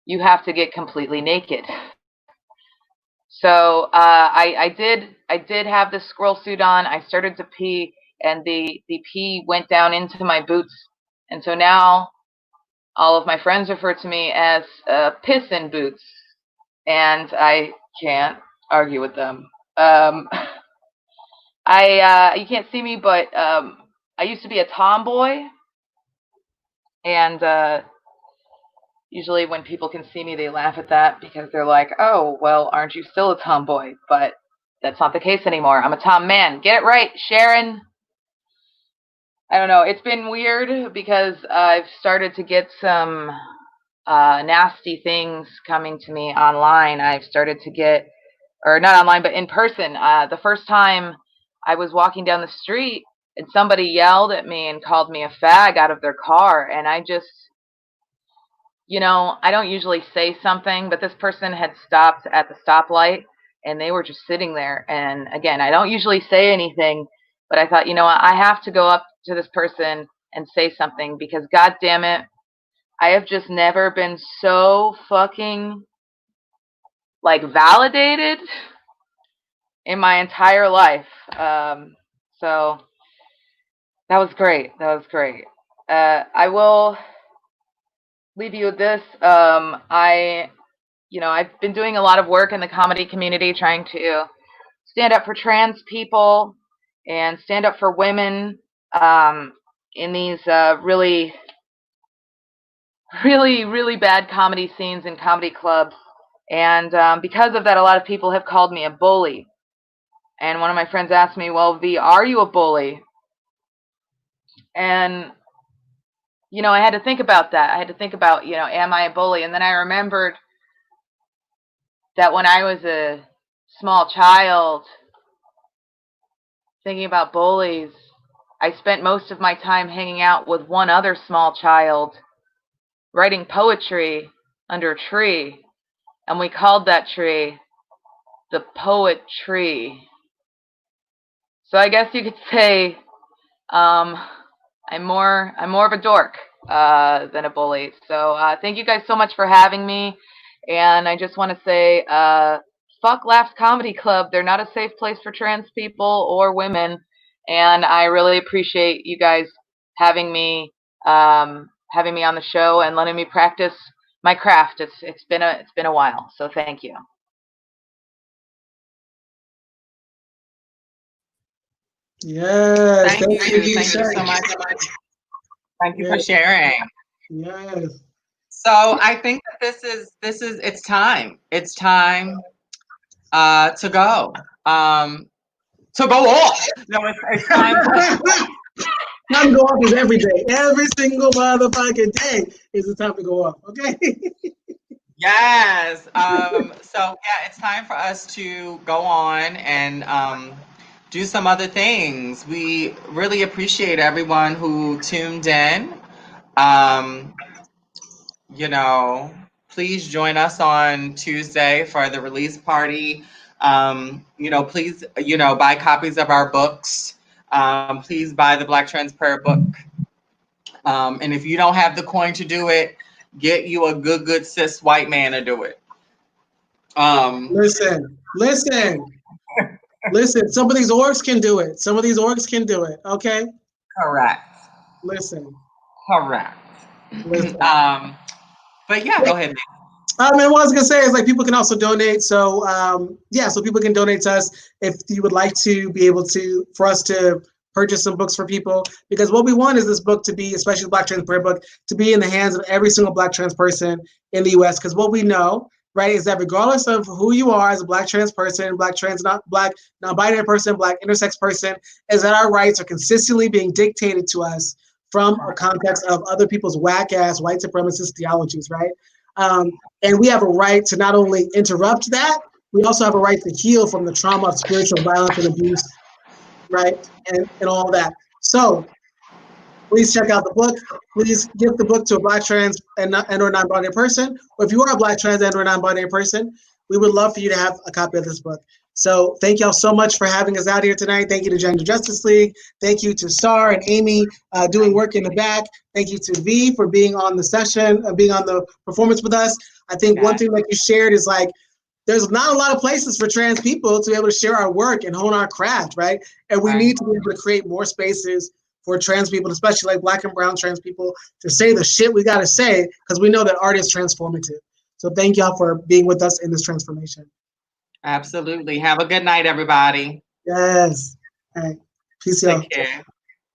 you have to get completely naked. So I did have this squirrel suit on. I started to pee, and the pee went down into my boots, and so now all of my friends refer to me as piss in boots, and I can't argue with them. You can't see me, but I used to be a tomboy, and usually when people can see me, they laugh at that because they're like, oh, well, aren't you still a tomboy? But that's not the case anymore. I'm a tom man. Get it right, Sharon. I don't know. It's been weird because I've started to get some nasty things coming to me online. I've started to get, or not online, but in person. The first time I was walking down the street and somebody yelled at me and called me a fag out of their car. And I just, I don't usually say something, but this person had stopped at the stoplight and they were just sitting there. And again, I don't usually say anything, but I thought, what, I have to go up to this person and say something because God damn it, I have just never been so fucking like validated in my entire life. So that was great. That was great. I will leave you with this. I've been doing a lot of work in the comedy community trying to stand up for trans people and stand up for women in these really, really, really bad comedy scenes and comedy clubs. And because of that, a lot of people have called me a bully. And one of my friends asked me, well, V, are you a bully? And, I had to think about that. I had to think about, am I a bully? And then I remembered that when I was a small child, thinking about bullies, I spent most of my time hanging out with one other small child, writing poetry under a tree. And we called that tree the poet tree. So I guess you could say I'm more of a dork than a bully. So thank you guys so much for having me. And I just want to say, fuck Laughs Comedy Club. They're not a safe place for trans people or women. And I really appreciate you guys having me on the show and letting me practice my craft. It's been a while. So thank you. Yes, Thank you. Thank you so much. Thank you for sharing. Yes. So I think that this is it's time. It's time to go. To go off. No, it's time. Time to go off is every day. Every single motherfucking day is the time to go off. Okay. Yes. So yeah, it's time for us to go on and do some other things. We really appreciate everyone who tuned in. Um, please join us on Tuesday for the release party. Please, buy copies of our books. Please buy the Black Trans Prayer book. And if you don't have the coin to do it, get you a good cis white man to do it. Listen. Some of these orgs can do it. Okay. Correct. Listen. Correct. But yeah, go ahead, Nick. What I was gonna say is like people can also donate. So so people can donate to us if you would like to be able to for us to purchase some books for people, because what we want is this book to be, especially the Black Trans Prayer book, to be in the hands of every single Black trans person in the U.S. Because what we know, right, is that regardless of who you are as a Black trans person, Black trans Black non-binary person, Black intersex person, is that our rights are consistently being dictated to us from a context of other people's whack-ass white supremacist theologies, right? And we have a right to not only interrupt that, we also have a right to heal from the trauma of spiritual violence and abuse, right? And all that. So please check out the book. Please give the book to a Black trans and or non-binary person. Or if you are a Black trans and or non-binary person, we would love for you to have a copy of this book. So thank y'all so much for having us out here tonight. Thank you to Gender Justice League. Thank you to Sar and Amy doing work in the back. Thank you to V for being on the session, being on the performance with us. I think one thing that you shared is like, there's not a lot of places for trans people to be able to share our work and hone our craft, right? And we need to be able to create more spaces for trans people, especially like Black and brown trans people, to say the shit we gotta say, because we know that art is transformative. So thank y'all for being with us in this transformation. Absolutely. Have a good night, everybody. Yes. All right. Peace out. Take care.